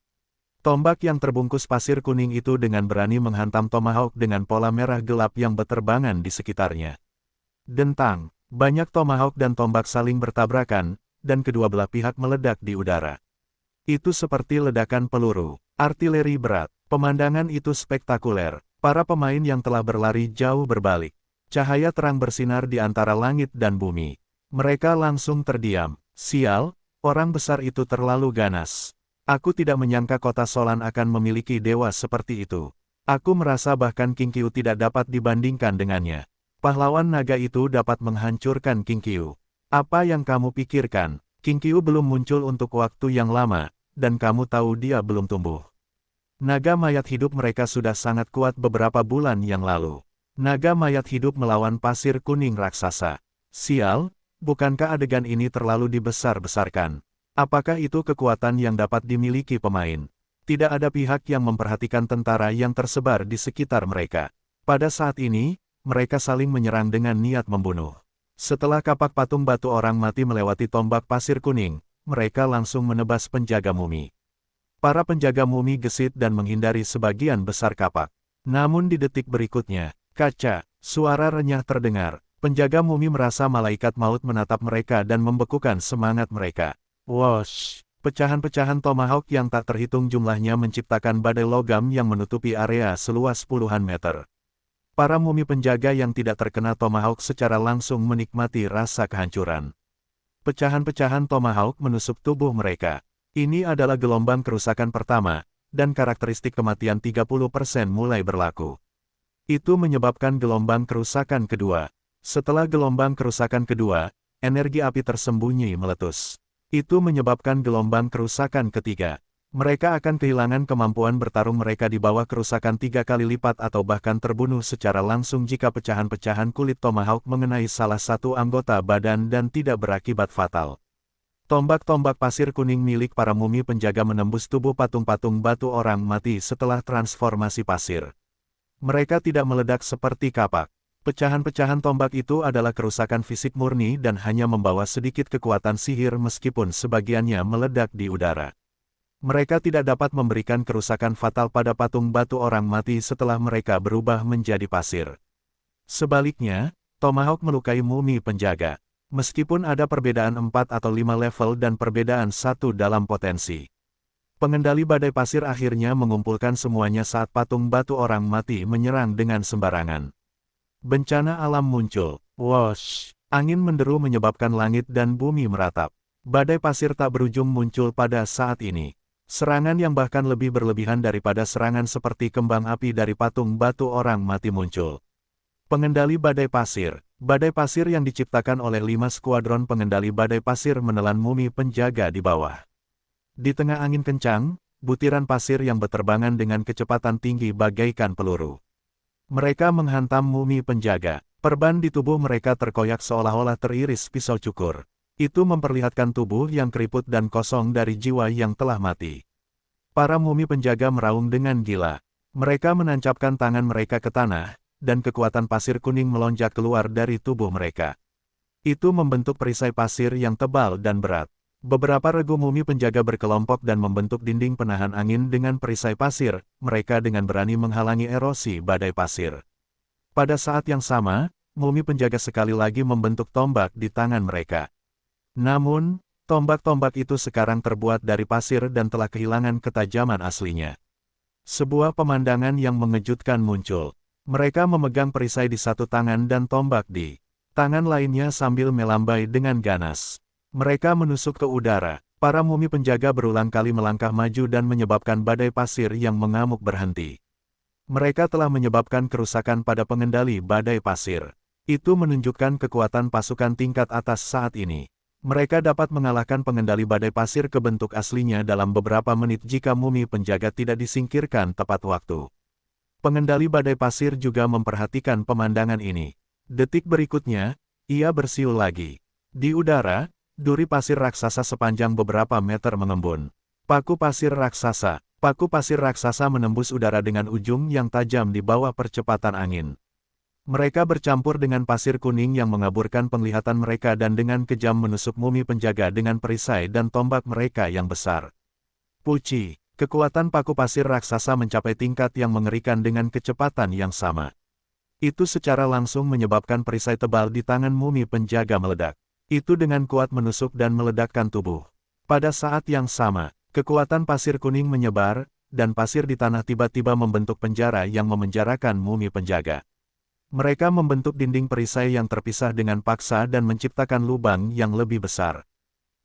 Tombak yang terbungkus pasir kuning itu dengan berani menghantam Tomahawk dengan pola merah gelap yang beterbangan di sekitarnya. Dentang, banyak Tomahawk dan tombak saling bertabrakan, dan kedua belah pihak meledak di udara. Itu seperti ledakan peluru, artileri berat. Pemandangan itu spektakuler. Para pemain yang telah berlari jauh berbalik. Cahaya terang bersinar di antara langit dan bumi. Mereka langsung terdiam. Sial, orang besar itu terlalu ganas. Aku tidak menyangka kota Solan akan memiliki dewa seperti itu. Aku merasa bahkan King Qiu tidak dapat dibandingkan dengannya. Pahlawan naga itu dapat menghancurkan King Qiu. Apa yang kamu pikirkan? King Qiu belum muncul untuk waktu yang lama, dan kamu tahu dia belum tumbuh. Naga mayat hidup mereka sudah sangat kuat beberapa bulan yang lalu. Naga mayat hidup melawan pasir kuning raksasa. Sial, bukankah adegan ini terlalu dibesar-besarkan? Apakah itu kekuatan yang dapat dimiliki pemain? Tidak ada pihak yang memperhatikan tentara yang tersebar di sekitar mereka. Pada saat ini, mereka saling menyerang dengan niat membunuh. Setelah kapak patung batu orang mati melewati tombak pasir kuning, mereka langsung menebas penjaga mumi. Para penjaga mumi gesit dan menghindari sebagian besar kapak. Namun di detik berikutnya, kaca, suara renyah terdengar. Penjaga mumi merasa malaikat maut menatap mereka dan membekukan semangat mereka. Wosh! Pecahan-pecahan Tomahawk yang tak terhitung jumlahnya menciptakan badai logam yang menutupi area seluas puluhan meter. Para mumi penjaga yang tidak terkena Tomahawk secara langsung menikmati rasa kehancuran. Pecahan-pecahan Tomahawk menusuk tubuh mereka. Ini adalah gelombang kerusakan pertama, dan karakteristik kematian 30% mulai berlaku. Itu menyebabkan gelombang kerusakan kedua. Setelah gelombang kerusakan kedua, energi api tersembunyi meletus. Itu menyebabkan gelombang kerusakan ketiga. Mereka akan kehilangan kemampuan bertarung mereka di bawah kerusakan 3 kali lipat atau bahkan terbunuh secara langsung jika pecahan-pecahan kulit Tomahawk mengenai salah satu anggota badan dan tidak berakibat fatal. Tombak-tombak pasir kuning milik para mumi penjaga menembus tubuh patung-patung batu orang mati setelah transformasi pasir. Mereka tidak meledak seperti kapak. Pecahan-pecahan tombak itu adalah kerusakan fisik murni dan hanya membawa sedikit kekuatan sihir meskipun sebagiannya meledak di udara. Mereka tidak dapat memberikan kerusakan fatal pada patung batu orang mati setelah mereka berubah menjadi pasir. Sebaliknya, Tomahawk melukai mumi penjaga. Meskipun ada perbedaan 4 atau 5 level dan perbedaan 1 dalam potensi. Pengendali badai pasir akhirnya mengumpulkan semuanya saat patung batu orang mati menyerang dengan sembarangan. Bencana alam muncul. Wosh! Angin menderu menyebabkan langit dan bumi meratap. Badai pasir tak berujung muncul pada saat ini. Serangan yang bahkan lebih berlebihan daripada serangan seperti kembang api dari patung batu orang mati muncul. Pengendali badai pasir. Badai pasir yang diciptakan oleh 5 skuadron pengendali badai pasir menelan mumi penjaga di bawah. Di tengah angin kencang, butiran pasir yang berterbangan dengan kecepatan tinggi bagaikan peluru. Mereka menghantam mumi penjaga. Perban di tubuh mereka terkoyak seolah-olah teriris pisau cukur. Itu memperlihatkan tubuh yang keriput dan kosong dari jiwa yang telah mati. Para mumi penjaga meraung dengan gila. Mereka menancapkan tangan mereka ke tanah, dan kekuatan pasir kuning melonjak keluar dari tubuh mereka. Itu membentuk perisai pasir yang tebal dan berat. Beberapa regu mumi penjaga berkelompok dan membentuk dinding penahan angin dengan perisai pasir, mereka dengan berani menghalangi erosi badai pasir. Pada saat yang sama, mumi penjaga sekali lagi membentuk tombak di tangan mereka. Namun, tombak-tombak itu sekarang terbuat dari pasir dan telah kehilangan ketajaman aslinya. Sebuah pemandangan yang mengejutkan muncul. Mereka memegang perisai di satu tangan dan tombak di tangan lainnya sambil melambai dengan ganas. Mereka menusuk ke udara. Para mumi penjaga berulang kali melangkah maju dan menyebabkan badai pasir yang mengamuk berhenti. Mereka telah menyebabkan kerusakan pada pengendali badai pasir. Itu menunjukkan kekuatan pasukan tingkat atas saat ini. Mereka dapat mengalahkan pengendali badai pasir ke bentuk aslinya dalam beberapa menit jika mumi penjaga tidak disingkirkan tepat waktu. Pengendali badai pasir juga memperhatikan pemandangan ini. Detik berikutnya, ia bersiul lagi. Di udara, duri pasir raksasa sepanjang beberapa meter mengembun. Paku pasir raksasa. Paku pasir raksasa menembus udara dengan ujung yang tajam di bawah percepatan angin. Mereka bercampur dengan pasir kuning yang mengaburkan penglihatan mereka dan dengan kejam menusuk mumi penjaga dengan perisai dan tombak mereka yang besar. Puci, kekuatan paku pasir raksasa mencapai tingkat yang mengerikan dengan kecepatan yang sama. Itu secara langsung menyebabkan perisai tebal di tangan mumi penjaga meledak. Itu dengan kuat menusuk dan meledakkan tubuh. Pada saat yang sama, kekuatan pasir kuning menyebar, dan pasir di tanah tiba-tiba membentuk penjara yang memenjarakan mumi penjaga. Mereka membentuk dinding perisai yang terpisah dengan paksa dan menciptakan lubang yang lebih besar.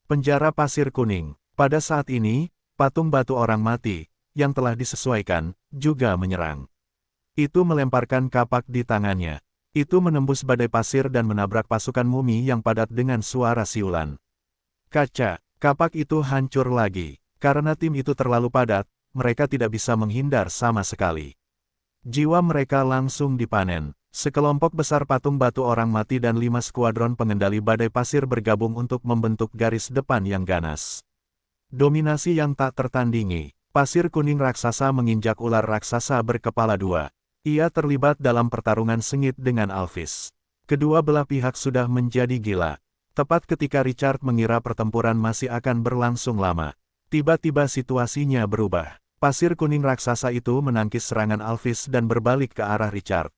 Penjara pasir kuning. Pada saat ini, patung batu orang mati, yang telah disesuaikan, juga menyerang. Itu melemparkan kapak di tangannya. Itu menembus badai pasir dan menabrak pasukan mumi yang padat dengan suara siulan. Kaca, kapak itu hancur lagi. Karena tim itu terlalu padat, mereka tidak bisa menghindar sama sekali. Jiwa mereka langsung dipanen. Sekelompok besar patung batu orang mati dan 5 skuadron pengendali badai pasir bergabung untuk membentuk garis depan yang ganas. Dominasi yang tak tertandingi. Pasir kuning raksasa menginjak ular raksasa berkepala 2. Ia terlibat dalam pertarungan sengit dengan Alphys. Kedua belah pihak sudah menjadi gila. Tepat ketika Richard mengira pertempuran masih akan berlangsung lama, tiba-tiba situasinya berubah. Pasir kuning raksasa itu menangkis serangan Alphys dan berbalik ke arah Richard.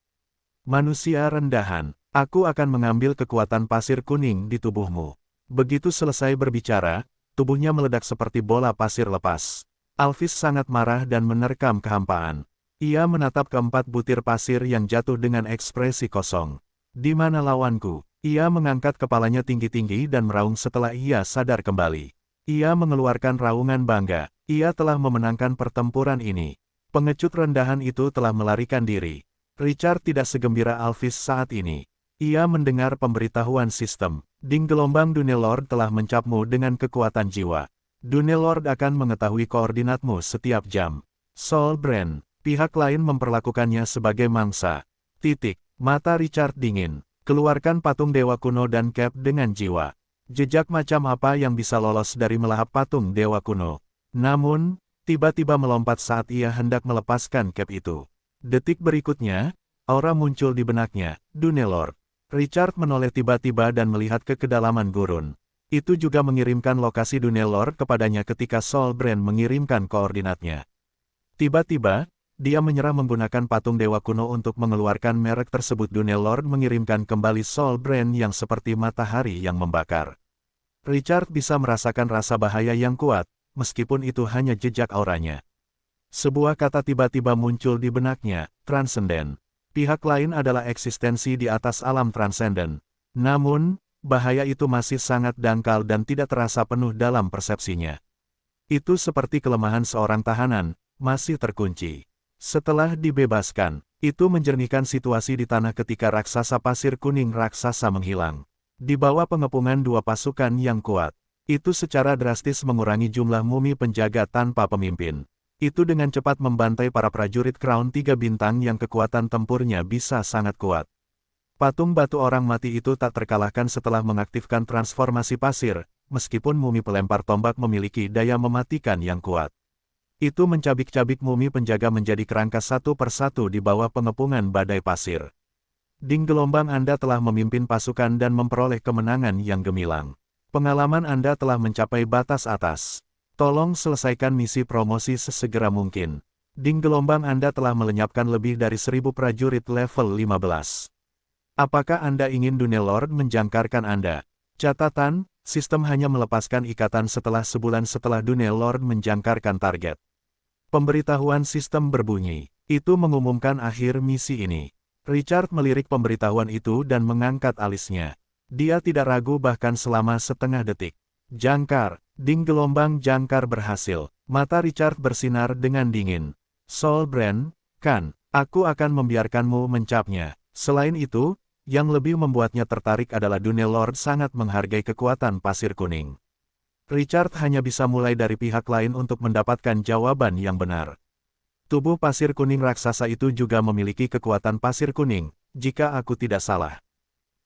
Manusia rendahan, aku akan mengambil kekuatan pasir kuning di tubuhmu. Begitu selesai berbicara, tubuhnya meledak seperti bola pasir lepas. Alphys sangat marah dan menerkam kehampaan. Ia menatap keempat butir pasir yang jatuh dengan ekspresi kosong. Di mana lawanku? Ia mengangkat kepalanya tinggi-tinggi dan meraung setelah ia sadar kembali. Ia mengeluarkan raungan bangga. Ia telah memenangkan pertempuran ini. Pengecut rendahan itu telah melarikan diri. Richard tidak segembira Alphys saat ini. Ia mendengar pemberitahuan sistem. Ding gelombang Dunelord telah mencapmu dengan kekuatan jiwa. Dunelord akan mengetahui koordinatmu setiap jam. Sol Brand. Pihak lain memperlakukannya sebagai mangsa. Mata Richard dingin. Keluarkan patung dewa kuno dan Cap dengan jiwa. Jejak macam apa yang bisa lolos dari melahap patung dewa kuno? Namun, tiba-tiba melompat saat ia hendak melepaskan Cap itu. Detik berikutnya, aura muncul di benaknya. Dunelord. Richard menoleh tiba-tiba dan melihat ke kedalaman gurun. Itu juga mengirimkan lokasi Dunelord kepadanya ketika Sol Brand mengirimkan koordinatnya. Tiba-tiba, dia menyerah menggunakan patung dewa kuno untuk mengeluarkan merek tersebut. Dunelord mengirimkan kembali Sol Brand yang seperti matahari yang membakar. Richard bisa merasakan rasa bahaya yang kuat, meskipun itu hanya jejak auranya. Sebuah kata tiba-tiba muncul di benaknya, transenden. Pihak lain adalah eksistensi di atas alam transenden. Namun, bahaya itu masih sangat dangkal dan tidak terasa penuh dalam persepsinya. Itu seperti kelemahan seorang tahanan, masih terkunci. Setelah dibebaskan, itu menjernihkan situasi di tanah ketika raksasa pasir kuning raksasa menghilang. Di bawah pengepungan dua pasukan yang kuat, itu secara drastis mengurangi jumlah mumi penjaga tanpa pemimpin. Itu dengan cepat membantai para prajurit Crown 3 bintang yang kekuatan tempurnya bisa sangat kuat. Patung batu orang mati itu tak terkalahkan setelah mengaktifkan transformasi pasir, meskipun mumi pelempar tombak memiliki daya mematikan yang kuat. Itu mencabik-cabik mumi penjaga menjadi kerangka satu persatu di bawah pengepungan badai pasir. Ding gelombang Anda telah memimpin pasukan dan memperoleh kemenangan yang gemilang. Pengalaman Anda telah mencapai batas atas. Tolong selesaikan misi promosi sesegera mungkin. Ding gelombang Anda telah melenyapkan lebih dari 1000 prajurit level 15. Apakah Anda ingin Dunia Lord menjangkarkan Anda? Catatan, sistem hanya melepaskan ikatan setelah sebulan setelah Dunia Lord menjangkarkan target. Pemberitahuan sistem berbunyi. Itu mengumumkan akhir misi ini. Richard melirik pemberitahuan itu dan mengangkat alisnya. Dia tidak ragu bahkan selama setengah detik. Jangkar, ding gelombang jangkar berhasil. Mata Richard bersinar dengan dingin. Soul Brand, kan, aku akan membiarkanmu mencapnya. Selain itu, yang lebih membuatnya tertarik adalah Dunia Lord sangat menghargai kekuatan pasir kuning. Richard hanya bisa mulai dari pihak lain untuk mendapatkan jawaban yang benar. Tubuh pasir kuning raksasa itu juga memiliki kekuatan pasir kuning, jika aku tidak salah.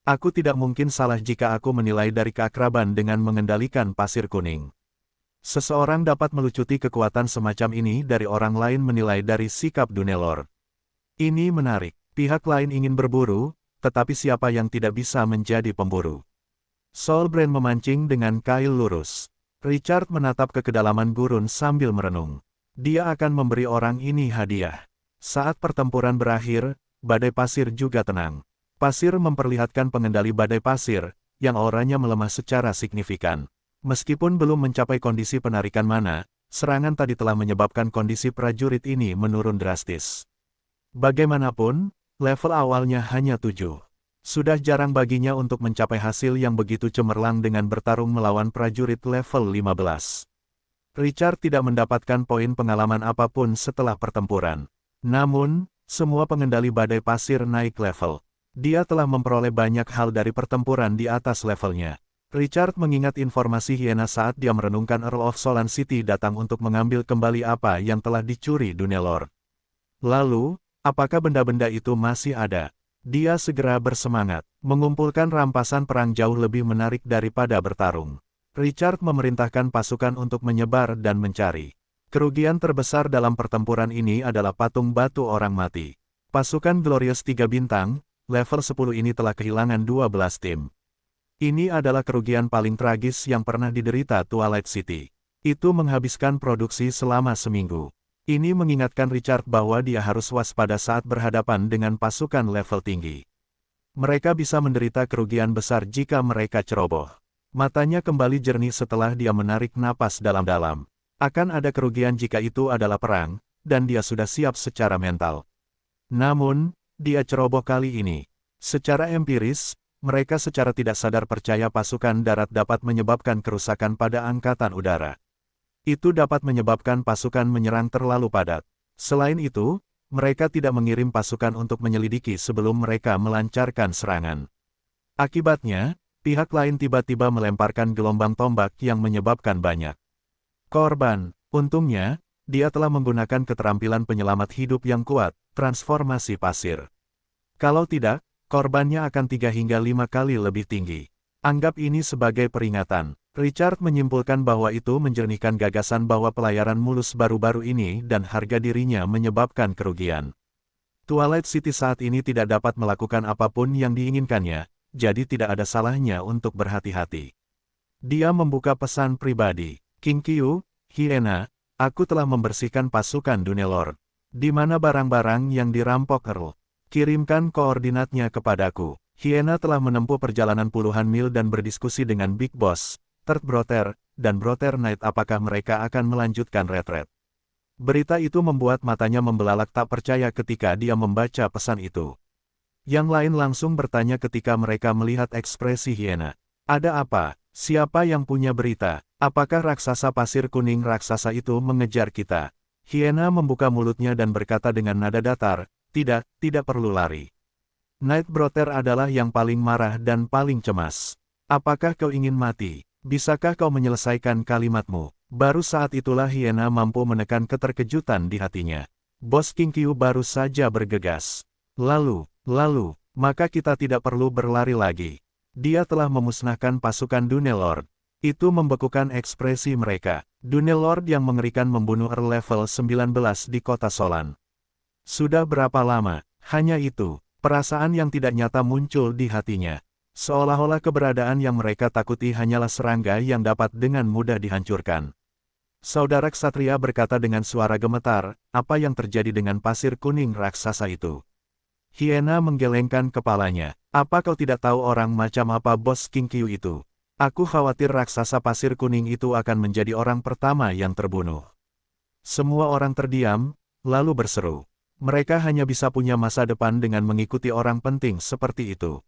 Aku tidak mungkin salah jika aku menilai dari keakraban dengan mengendalikan pasir kuning. Seseorang dapat melucuti kekuatan semacam ini dari orang lain menilai dari sikap Dunia Lord. Ini menarik, pihak lain ingin berburu, tetapi siapa yang tidak bisa menjadi pemburu? Soul Brand memancing dengan kail lurus. Richard menatap ke kedalaman gurun sambil merenung. Dia akan memberi orang ini hadiah. Saat pertempuran berakhir, badai pasir juga tenang. Pasir memperlihatkan pengendali badai pasir, yang auranya melemah secara signifikan. Meskipun belum mencapai kondisi penarikan mana, serangan tadi telah menyebabkan kondisi prajurit ini menurun drastis. Bagaimanapun, level awalnya hanya 7. Sudah jarang baginya untuk mencapai hasil yang begitu cemerlang dengan bertarung melawan prajurit level 15. Richard tidak mendapatkan poin pengalaman apapun setelah pertempuran. Namun, semua pengendali badai pasir naik level. Dia telah memperoleh banyak hal dari pertempuran di atas levelnya. Richard mengingat informasi Hyena saat dia merenungkan Earl of Solan City datang untuk mengambil kembali apa yang telah dicuri Dunia Lord. Lalu, apakah benda-benda itu masih ada? Dia segera bersemangat. Mengumpulkan rampasan perang jauh lebih menarik daripada bertarung. Richard memerintahkan pasukan untuk menyebar dan mencari. Kerugian terbesar dalam pertempuran ini adalah patung batu orang mati. Pasukan Glorious 3 bintang, level 10 ini telah kehilangan 12 tim. Ini adalah kerugian paling tragis yang pernah diderita Twilight City. Itu menghabiskan produksi selama seminggu. Ini mengingatkan Richard bahwa dia harus waspada saat berhadapan dengan pasukan level tinggi. Mereka bisa menderita kerugian besar jika mereka ceroboh. Matanya kembali jernih setelah dia menarik napas dalam-dalam. Akan ada kerugian jika itu adalah perang, dan dia sudah siap secara mental. Namun, dia ceroboh kali ini. Secara empiris, mereka secara tidak sadar percaya pasukan darat dapat menyebabkan kerusakan pada angkatan udara. Itu dapat menyebabkan pasukan menyerang terlalu padat. Selain itu, mereka tidak mengirim pasukan untuk menyelidiki sebelum mereka melancarkan serangan. Akibatnya, pihak lain tiba-tiba melemparkan gelombang tombak yang menyebabkan banyak korban. Untungnya, dia telah menggunakan keterampilan penyelamat hidup yang kuat, transformasi pasir. Kalau tidak, korbannya akan 3 hingga 5 kali lebih tinggi. Anggap ini sebagai peringatan. Richard menyimpulkan bahwa itu menjernihkan gagasan bahwa pelayaran mulus baru-baru ini dan harga dirinya menyebabkan kerugian. Twilight City saat ini tidak dapat melakukan apapun yang diinginkannya, jadi tidak ada salahnya untuk berhati-hati. Dia membuka pesan pribadi. King Qiu, Hyena, aku telah membersihkan pasukan Dunia Lord. Di mana barang-barang yang dirampok Earl? Kirimkan koordinatnya kepadaku. Hyena telah menempuh perjalanan puluhan mil dan berdiskusi dengan Big Boss, Third Brother, dan Brother Knight apakah mereka akan melanjutkan retret. Berita itu membuat matanya membelalak tak percaya ketika dia membaca pesan itu. Yang lain langsung bertanya ketika mereka melihat ekspresi Hyena. Ada apa? Siapa yang punya berita? Apakah raksasa pasir kuning raksasa itu mengejar kita? Hyena membuka mulutnya dan berkata dengan nada datar, tidak perlu lari. Night Brother adalah yang paling marah dan paling cemas. Apakah kau ingin mati? Bisakah kau menyelesaikan kalimatmu? Baru saat itulah Hyena mampu menekan keterkejutan di hatinya. Bos King Qiu baru saja bergegas. Lalu, Maka kita tidak perlu berlari lagi. Dia telah memusnahkan pasukan Dunelord. Itu membekukan ekspresi mereka. Dunelord yang mengerikan membunuh level 19 di kota Solan. Sudah berapa lama? Hanya itu, perasaan yang tidak nyata muncul di hatinya. Seolah-olah keberadaan yang mereka takuti hanyalah serangga yang dapat dengan mudah dihancurkan. Saudara Ksatria berkata dengan suara gemetar, apa yang terjadi dengan pasir kuning raksasa itu? Hyena menggelengkan kepalanya. Apa kau tidak tahu orang macam apa bos King Qiu itu? Aku khawatir raksasa pasir kuning itu akan menjadi orang pertama yang terbunuh. Semua orang terdiam, lalu berseru. Mereka hanya bisa punya masa depan dengan mengikuti orang penting seperti itu.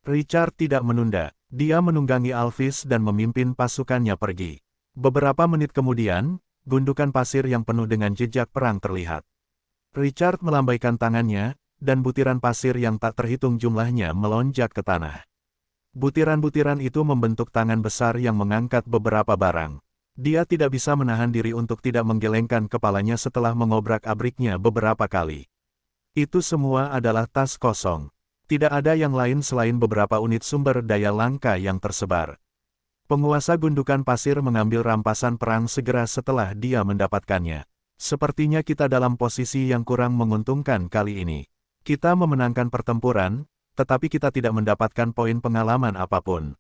Richard tidak menunda. Dia menunggangi Alphys dan memimpin pasukannya pergi. Beberapa menit kemudian, gundukan pasir yang penuh dengan jejak perang terlihat. Richard melambaikan tangannya, dan butiran pasir yang tak terhitung jumlahnya melonjak ke tanah. Butiran-butiran itu membentuk tangan besar yang mengangkat beberapa barang. Dia tidak bisa menahan diri untuk tidak menggelengkan kepalanya setelah mengobrak-abriknya beberapa kali. Itu semua adalah tas kosong. Tidak ada yang lain selain beberapa unit sumber daya langka yang tersebar. Penguasa gundukan pasir mengambil rampasan perang segera setelah dia mendapatkannya. Sepertinya kita dalam posisi yang kurang menguntungkan kali ini. Kita memenangkan pertempuran, tetapi kita tidak mendapatkan poin pengalaman apapun.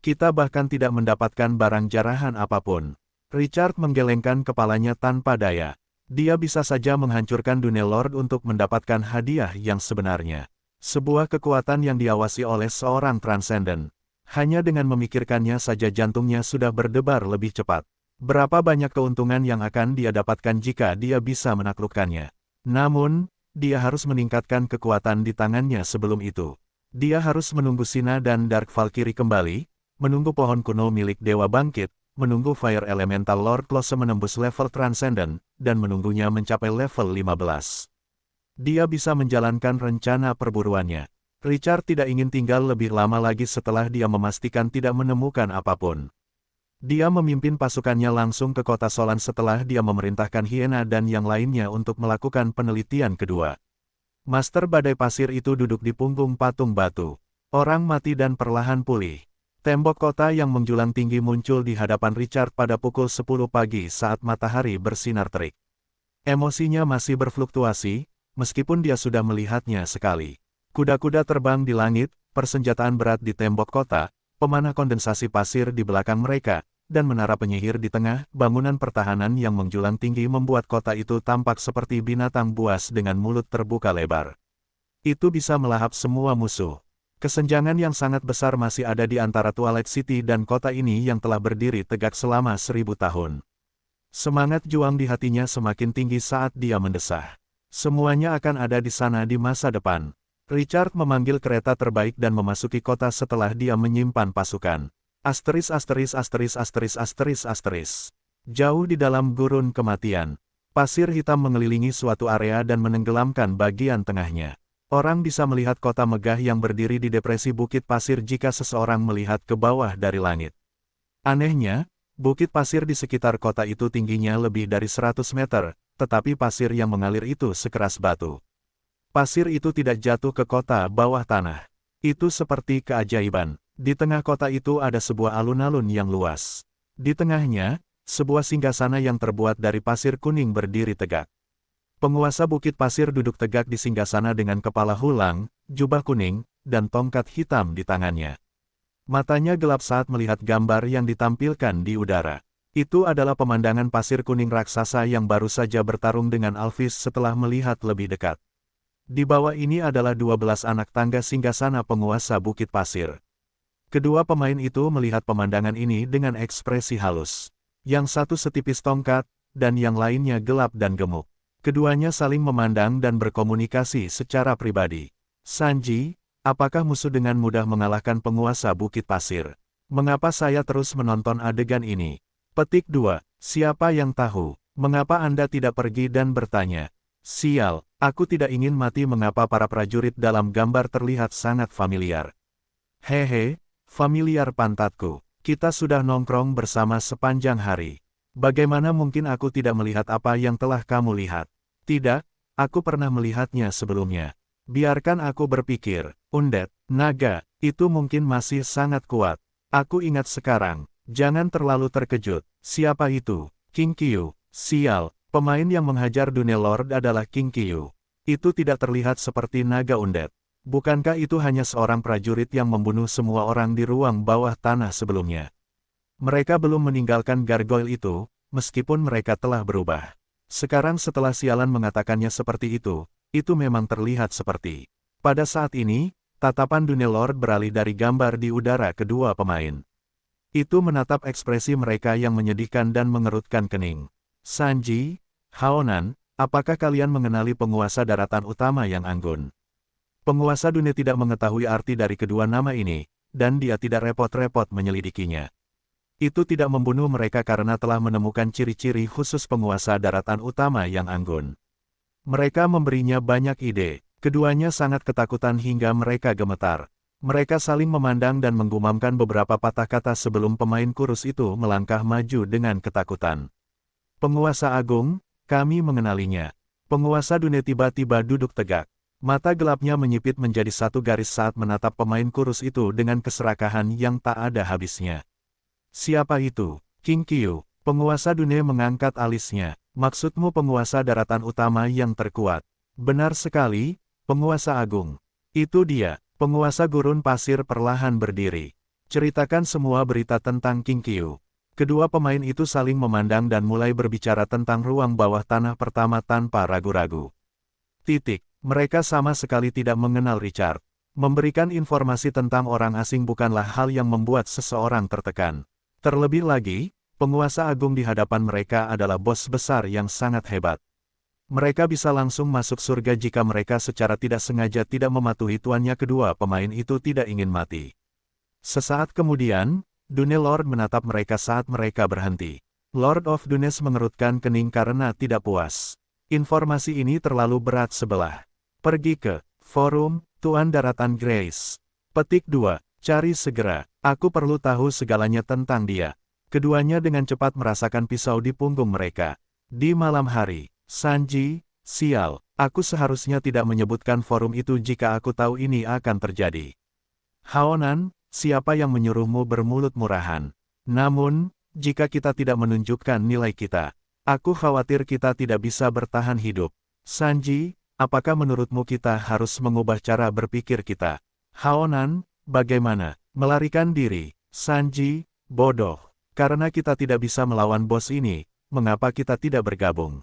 Kita bahkan tidak mendapatkan barang jarahan apapun. Richard menggelengkan kepalanya tanpa daya. Dia bisa saja menghancurkan Dunelord untuk mendapatkan hadiah yang sebenarnya. Sebuah kekuatan yang diawasi oleh seorang transenden. Hanya dengan memikirkannya saja jantungnya sudah berdebar lebih cepat. Berapa banyak keuntungan yang akan dia dapatkan jika dia bisa menaklukkannya. Namun, dia harus meningkatkan kekuatan di tangannya sebelum itu. Dia harus menunggu Sina dan Dark Valkyrie kembali, menunggu pohon kuno milik Dewa Bangkit, menunggu Fire Elemental Lord Close menembus level Transcendent, dan menunggunya mencapai level 15. Dia bisa menjalankan rencana perburuannya. Richard tidak ingin tinggal lebih lama lagi setelah dia memastikan tidak menemukan apapun. Dia memimpin pasukannya langsung ke kota Solan setelah dia memerintahkan Hyena dan yang lainnya untuk melakukan penelitian kedua. Master Badai Pasir itu duduk di punggung patung batu. Orang mati dan perlahan pulih. Tembok kota yang menjulang tinggi muncul di hadapan Richard pada pukul 10 pagi saat matahari bersinar terik. Emosinya masih berfluktuasi, meskipun dia sudah melihatnya sekali. Kuda-kuda terbang di langit, persenjataan berat di tembok kota, pemanah kondensasi pasir di belakang mereka, dan menara penyihir di tengah, bangunan pertahanan yang menjulang tinggi membuat kota itu tampak seperti binatang buas dengan mulut terbuka lebar. Itu bisa melahap semua musuh. Kesenjangan yang sangat besar masih ada di antara Twilight City dan kota ini yang telah berdiri tegak selama 1000 tahun. Semangat juang di hatinya semakin tinggi saat dia mendesah. Semuanya akan ada di sana di masa depan. Richard memanggil kereta terbaik dan memasuki kota setelah dia menyimpan pasukan. Jauh di dalam gurun kematian, pasir hitam mengelilingi suatu area dan menenggelamkan bagian tengahnya. Orang bisa melihat kota megah yang berdiri di depresi bukit pasir jika seseorang melihat ke bawah dari langit. Anehnya, bukit pasir di sekitar kota itu tingginya lebih dari 100 meter, tetapi pasir yang mengalir itu sekeras batu. Pasir itu tidak jatuh ke kota bawah tanah. Itu seperti keajaiban. Di tengah kota itu ada sebuah alun-alun yang luas. Di tengahnya, sebuah singgasana yang terbuat dari pasir kuning berdiri tegak. Penguasa Bukit Pasir duduk tegak di singgasana dengan kepala hulang, jubah kuning, dan tongkat hitam di tangannya. Matanya gelap saat melihat gambar yang ditampilkan di udara. Itu adalah pemandangan pasir kuning raksasa yang baru saja bertarung dengan Alphys setelah melihat lebih dekat. Di bawah ini adalah 12 anak tangga singgasana penguasa Bukit Pasir. Kedua pemain itu melihat pemandangan ini dengan ekspresi halus. Yang satu setipis tongkat, dan yang lainnya gelap dan gemuk. Keduanya saling memandang dan berkomunikasi secara pribadi. Sanji, apakah musuh dengan mudah mengalahkan penguasa Bukit Pasir? Mengapa saya terus menonton adegan ini? Petik 2. Siapa yang tahu? Mengapa Anda tidak pergi dan bertanya? Sial, aku tidak ingin mati. Mengapa para prajurit dalam gambar terlihat sangat familiar? Hehe, familiar pantatku. Kita sudah nongkrong bersama sepanjang hari. Bagaimana mungkin aku tidak melihat apa yang telah kamu lihat? Tidak, aku pernah melihatnya sebelumnya. Biarkan aku berpikir, undead, naga, itu mungkin masih sangat kuat. Aku ingat sekarang, jangan terlalu terkejut. Siapa itu? King Qiu. Sial, pemain yang menghajar Dunia Lord adalah King Qiu. Itu tidak terlihat seperti naga undead. Bukankah itu hanya seorang prajurit yang membunuh semua orang di ruang bawah tanah sebelumnya? Mereka belum meninggalkan gargoyle itu, meskipun mereka telah berubah. Sekarang setelah sialan mengatakannya seperti itu memang terlihat seperti. Pada saat ini, tatapan Dunia Lord beralih dari gambar di udara kedua pemain. Itu menatap ekspresi mereka yang menyedihkan dan mengerutkan kening. Sanji, Haonan, apakah kalian mengenali penguasa daratan utama yang anggun? Penguasa dunia tidak mengetahui arti dari kedua nama ini, dan dia tidak repot-repot menyelidikinya. Itu tidak membunuh mereka karena telah menemukan ciri-ciri khusus penguasa daratan utama yang anggun. Mereka memberinya banyak ide, keduanya sangat ketakutan hingga mereka gemetar. Mereka saling memandang dan menggumamkan beberapa patah kata sebelum pemain kurus itu melangkah maju dengan ketakutan. Penguasa agung, kami mengenalinya. Penguasa dunia tiba-tiba duduk tegak. Mata gelapnya menyipit menjadi satu garis saat menatap pemain kurus itu dengan keserakahan yang tak ada habisnya. Siapa itu? King Qiu, penguasa dunia mengangkat alisnya. Maksudmu penguasa daratan utama yang terkuat? Benar sekali, penguasa agung. Itu dia, penguasa gurun pasir perlahan berdiri. Ceritakan semua berita tentang King Qiu. Kedua pemain itu saling memandang dan mulai berbicara tentang ruang bawah tanah pertama tanpa ragu-ragu. Mereka sama sekali tidak mengenal Richard. Memberikan informasi tentang orang asing bukanlah hal yang membuat seseorang tertekan. Terlebih lagi, penguasa agung di hadapan mereka adalah bos besar yang sangat hebat. Mereka bisa langsung masuk surga jika mereka secara tidak sengaja tidak mematuhi tuannya. Kedua pemain itu tidak ingin mati. Sesaat kemudian, Dunia Lord menatap mereka saat mereka berhenti. Lord of Dunes mengerutkan kening karena tidak puas. Informasi ini terlalu berat sebelah. Pergi ke forum Tuan Daratan Grace. Petik 2. Cari segera. Aku perlu tahu segalanya tentang dia. Keduanya dengan cepat merasakan pisau di punggung mereka. Di malam hari, Sanji, sial, aku seharusnya tidak menyebutkan forum itu jika aku tahu ini akan terjadi. Haonan, siapa yang menyuruhmu bermulut murahan? Namun, jika kita tidak menunjukkan nilai kita, aku khawatir kita tidak bisa bertahan hidup. Sanji, apakah menurutmu kita harus mengubah cara berpikir kita? Haonan, bagaimana? Melarikan diri. Sanji, bodoh. Karena kita tidak bisa melawan bos ini, mengapa kita tidak bergabung?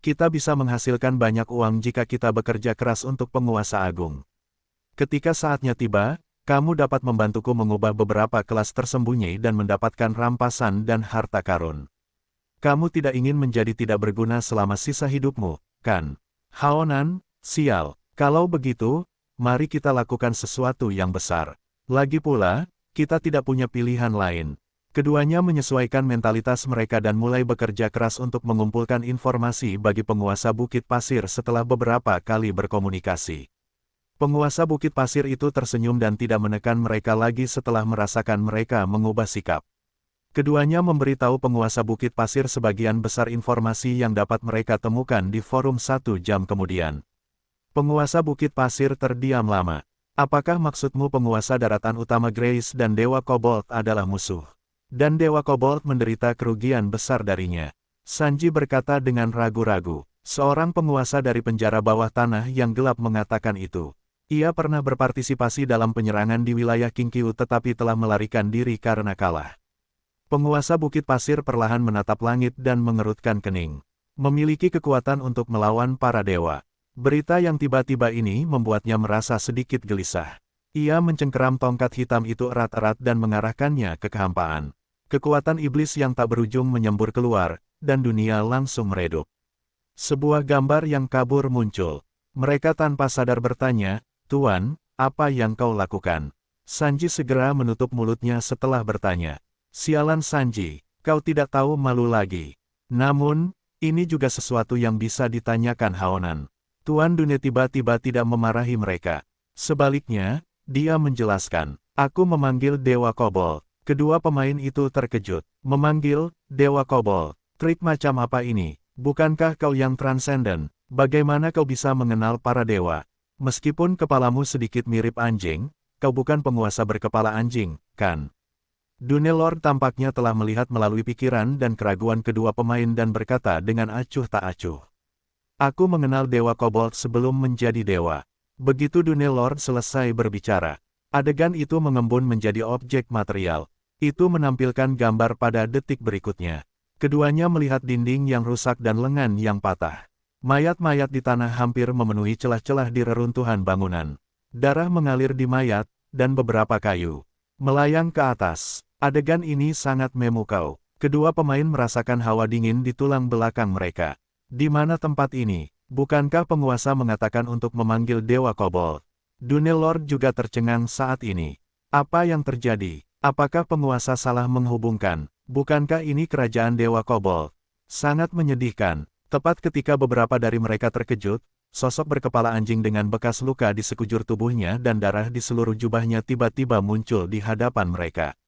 Kita bisa menghasilkan banyak uang jika kita bekerja keras untuk penguasa agung. Ketika saatnya tiba, kamu dapat membantuku mengubah beberapa kelas tersembunyi dan mendapatkan rampasan dan harta karun. Kamu tidak ingin menjadi tidak berguna selama sisa hidupmu, kan? Haonan, sial. Kalau begitu, mari kita lakukan sesuatu yang besar. Lagi pula, kita tidak punya pilihan lain. Keduanya menyesuaikan mentalitas mereka dan mulai bekerja keras untuk mengumpulkan informasi bagi penguasa Bukit Pasir setelah beberapa kali berkomunikasi. Penguasa Bukit Pasir itu tersenyum dan tidak menekan mereka lagi setelah merasakan mereka mengubah sikap. Keduanya memberitahu penguasa Bukit Pasir sebagian besar informasi yang dapat mereka temukan di forum 1 jam kemudian. Penguasa Bukit Pasir terdiam lama. Apakah maksudmu penguasa daratan utama Grace dan Dewa Kobold adalah musuh? Dan Dewa Kobold menderita kerugian besar darinya. Sanji berkata dengan ragu-ragu. Seorang penguasa dari penjara bawah tanah yang gelap mengatakan itu. Ia pernah berpartisipasi dalam penyerangan di wilayah King Qiu tetapi telah melarikan diri karena kalah. Penguasa Bukit Pasir perlahan menatap langit dan mengerutkan kening. Memiliki kekuatan untuk melawan para dewa. Berita yang tiba-tiba ini membuatnya merasa sedikit gelisah. Ia mencengkeram tongkat hitam itu erat-erat dan mengarahkannya ke kehampaan. Kekuatan iblis yang tak berujung menyembur keluar, dan dunia langsung meredup. Sebuah gambar yang kabur muncul. Mereka tanpa sadar bertanya, Tuan, apa yang kau lakukan? Sanji segera menutup mulutnya setelah bertanya. Sialan Sanji, kau tidak tahu malu lagi. Namun, ini juga sesuatu yang bisa ditanyakan Haonan. Tuan Dunia tiba-tiba tidak memarahi mereka. Sebaliknya, dia menjelaskan, aku memanggil Dewa Kobold. Kedua pemain itu terkejut. Memanggil Dewa Kobold. Trik macam apa ini? Bukankah kau yang transenden? Bagaimana kau bisa mengenal para dewa? Meskipun kepalamu sedikit mirip anjing, kau bukan penguasa berkepala anjing, kan? Dunelord tampaknya telah melihat melalui pikiran dan keraguan kedua pemain dan berkata dengan acuh tak acuh. Aku mengenal Dewa Kobold sebelum menjadi dewa. Begitu Dunelord selesai berbicara, adegan itu mengembun menjadi objek material. Itu menampilkan gambar pada detik berikutnya. Keduanya melihat dinding yang rusak dan lengan yang patah. Mayat-mayat di tanah hampir memenuhi celah-celah di reruntuhan bangunan. Darah mengalir di mayat, dan beberapa kayu melayang ke atas. Adegan ini sangat memukau. Kedua pemain merasakan hawa dingin di tulang belakang mereka. Di mana tempat ini? Bukankah penguasa mengatakan untuk memanggil Dewa Kobold? Dunelord juga tercengang saat ini. Apa yang terjadi? Apakah penguasa salah menghubungkan? Bukankah ini kerajaan Dewa Kobold? Sangat menyedihkan. Tepat ketika beberapa dari mereka terkejut, sosok berkepala anjing dengan bekas luka di sekujur tubuhnya dan darah di seluruh jubahnya tiba-tiba muncul di hadapan mereka.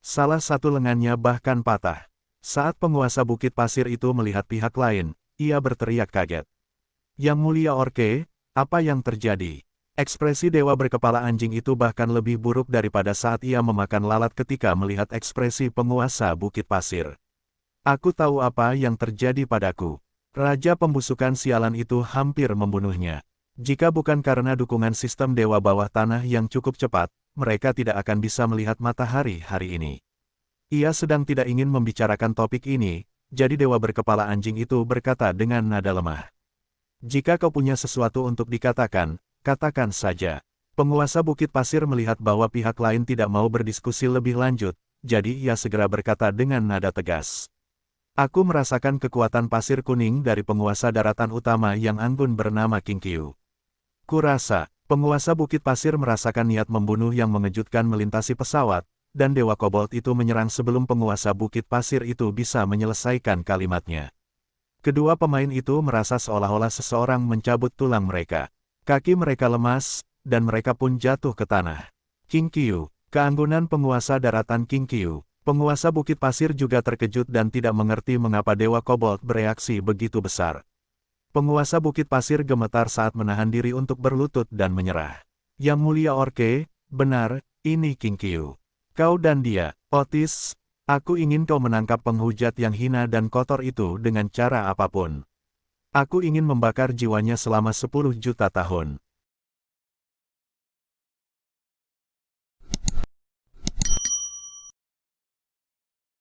Salah satu lengannya bahkan patah. Saat penguasa Bukit Pasir itu melihat pihak lain, ia berteriak kaget. Yang Mulia Orke, apa yang terjadi? Ekspresi dewa berkepala anjing itu bahkan lebih buruk daripada saat ia memakan lalat ketika melihat ekspresi penguasa Bukit Pasir. Aku tahu apa yang terjadi padaku. Raja pembusukan sialan itu hampir membunuhnya. Jika bukan karena dukungan sistem dewa bawah tanah yang cukup cepat, mereka tidak akan bisa melihat matahari hari ini. Ia sedang tidak ingin membicarakan topik ini, jadi dewa berkepala anjing itu berkata dengan nada lemah. Jika kau punya sesuatu untuk dikatakan, katakan saja. Penguasa Bukit Pasir melihat bahwa pihak lain tidak mau berdiskusi lebih lanjut, jadi ia segera berkata dengan nada tegas. Aku merasakan kekuatan pasir kuning dari penguasa daratan utama yang anggun bernama Kinkyu. Kurasa, penguasa Bukit Pasir merasakan niat membunuh yang mengejutkan melintasi pesawat, dan Dewa Kobold itu menyerang sebelum penguasa Bukit Pasir itu bisa menyelesaikan kalimatnya. Kedua pemain itu merasa seolah-olah seseorang mencabut tulang mereka. Kaki mereka lemas, dan mereka pun jatuh ke tanah. Kinkyu, keanggunan penguasa daratan Kinkyu. Penguasa Bukit Pasir juga terkejut dan tidak mengerti mengapa Dewa Kobold bereaksi begitu besar. Penguasa Bukit Pasir gemetar saat menahan diri untuk berlutut dan menyerah. Yang Mulia Orke, benar, ini Kinkyu. Kau dan dia, Otis, aku ingin kau menangkap penghujat yang hina dan kotor itu dengan cara apapun. Aku ingin membakar jiwanya selama 10 juta tahun.